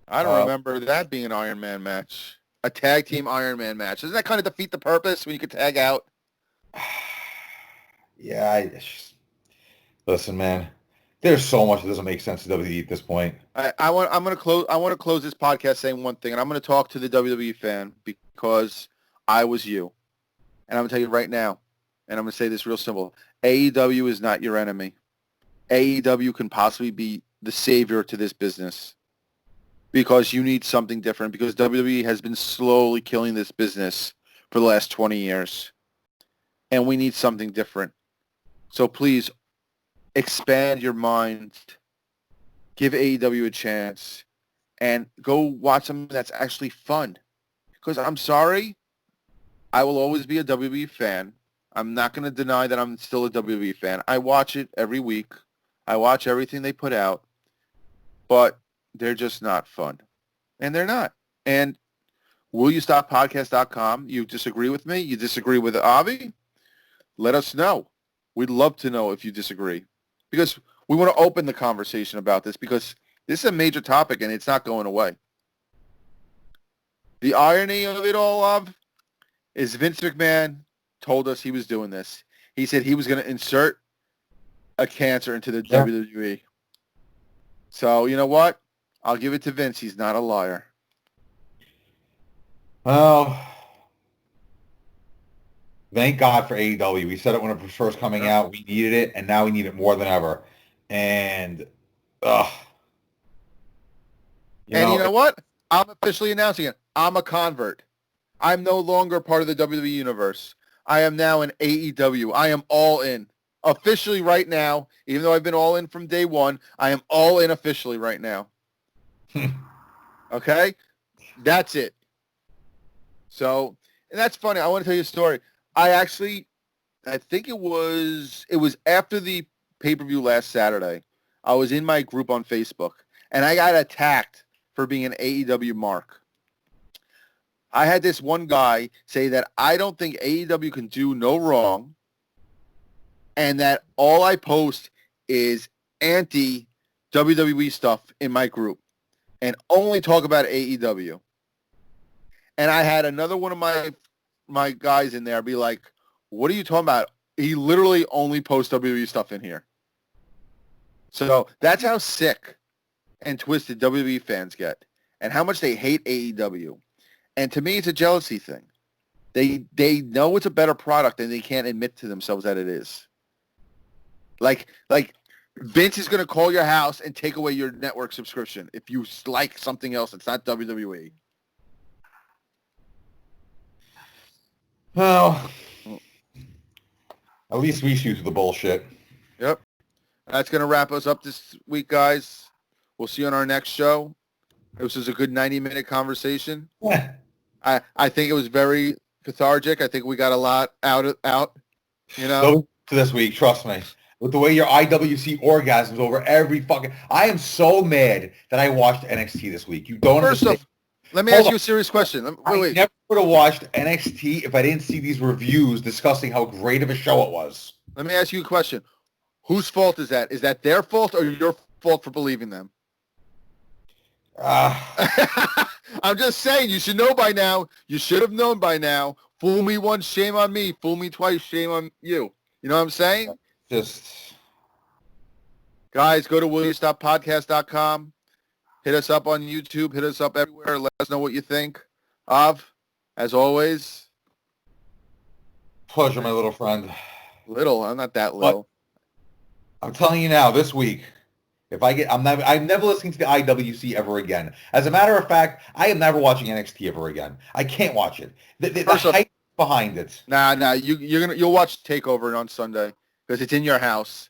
I don't remember that being an Iron Man match. A tag team Iron Man match. Doesn't that kind of defeat the purpose when you could tag out? Yeah, listen, man. There's so much that doesn't make sense to WWE at this point. I want to close this podcast saying one thing, and I'm going to talk to the WWE fan because I was you. And I'm going to tell you right now, and I'm going to say this real simple. AEW is not your enemy. AEW can possibly be the savior to this business because you need something different because WWE has been slowly killing this business for the last 20 years. And we need something different. So please expand your mind, give AEW a chance, and go watch something that's actually fun. Because I'm sorry, I will always be a WWE fan. I'm not going to deny that I'm still a WWE fan. I watch it every week. I watch everything they put out. But they're just not fun. And they're not. And WillYouStopPodcast.com, you disagree with me? You disagree with Avi? Let us know. We'd love to know if you disagree. Because we want to open the conversation about this because this is a major topic and it's not going away. The irony of it all, Av, is Vince McMahon told us he was doing this. He said he was going to insert a cancer into the WWE. So, you know what? I'll give it to Vince. He's not a liar. Well, thank God for AEW. We said it when it was first coming out. We needed it, and now we need it more than ever. And, you know what? I'm officially announcing it. I'm a convert. I'm no longer part of the WWE universe. I am now in AEW. I am all in. Officially right now, even though I've been all in from day one, I am all in officially right now. Okay? That's it. So, and that's funny. I want to tell you a story. I think it was after the pay-per-view last Saturday. I was in my group on Facebook, and I got attacked for being an AEW mark. I had this one guy say that I don't think AEW can do no wrong, and that all I post is anti-WWE stuff in my group, and only talk about AEW. And I had another one of my guys in there be like, what are you talking about? He literally only posts WWE stuff in here. So that's how sick and twisted WWE fans get and how much they hate AEW. And to me, it's a jealousy thing. They know it's a better product and they can't admit to themselves that it is. Like Vince is going to call your house and take away your network subscription if you like something else that's not WWE. well, at least we shoot through the bullshit. Yep. That's going to wrap us up this week, guys. We'll see you on our next show. This was a good 90-minute conversation. Yeah. I think it was very cathartic. I think we got a lot out. You know, So to this week, trust me. With the way your IWC orgasms over every fucking... I am so mad that I watched NXT this week. You don't First understand. off, let me ask you a serious question. I never would have watched NXT if I didn't see these reviews discussing how great of a show it was. Let me ask you a question. Whose fault is that? Is that their fault or your fault for believing them? I'm just saying, you should know by now. You should have known by now. Fool me once, shame on me. Fool me twice, shame on you. You know what I'm saying? Just... Guys, go to WillYouStopPodcast.com. Hit us up on YouTube. Hit us up everywhere. Let us know what you think. Av, as always. Pleasure, my little friend. Little. I'm not that little. But I'm telling you now, this week, I'm never listening to the IWC ever again. As a matter of fact, I am never watching NXT ever again. I can't watch it. The hype behind it. Nah. You'll watch Takeover on Sunday because it's in your house.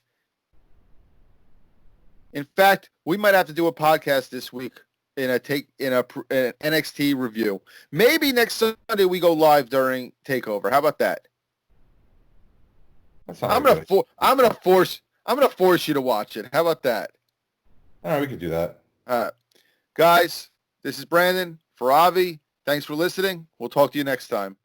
In fact, we might have to do a podcast this week in an NXT review. Maybe next Sunday we go live during Takeover. How about that? I'm gonna force you to watch it. How about that? All right, we could do that. Guys, this is Brandon for Avi. Thanks for listening. We'll talk to you next time.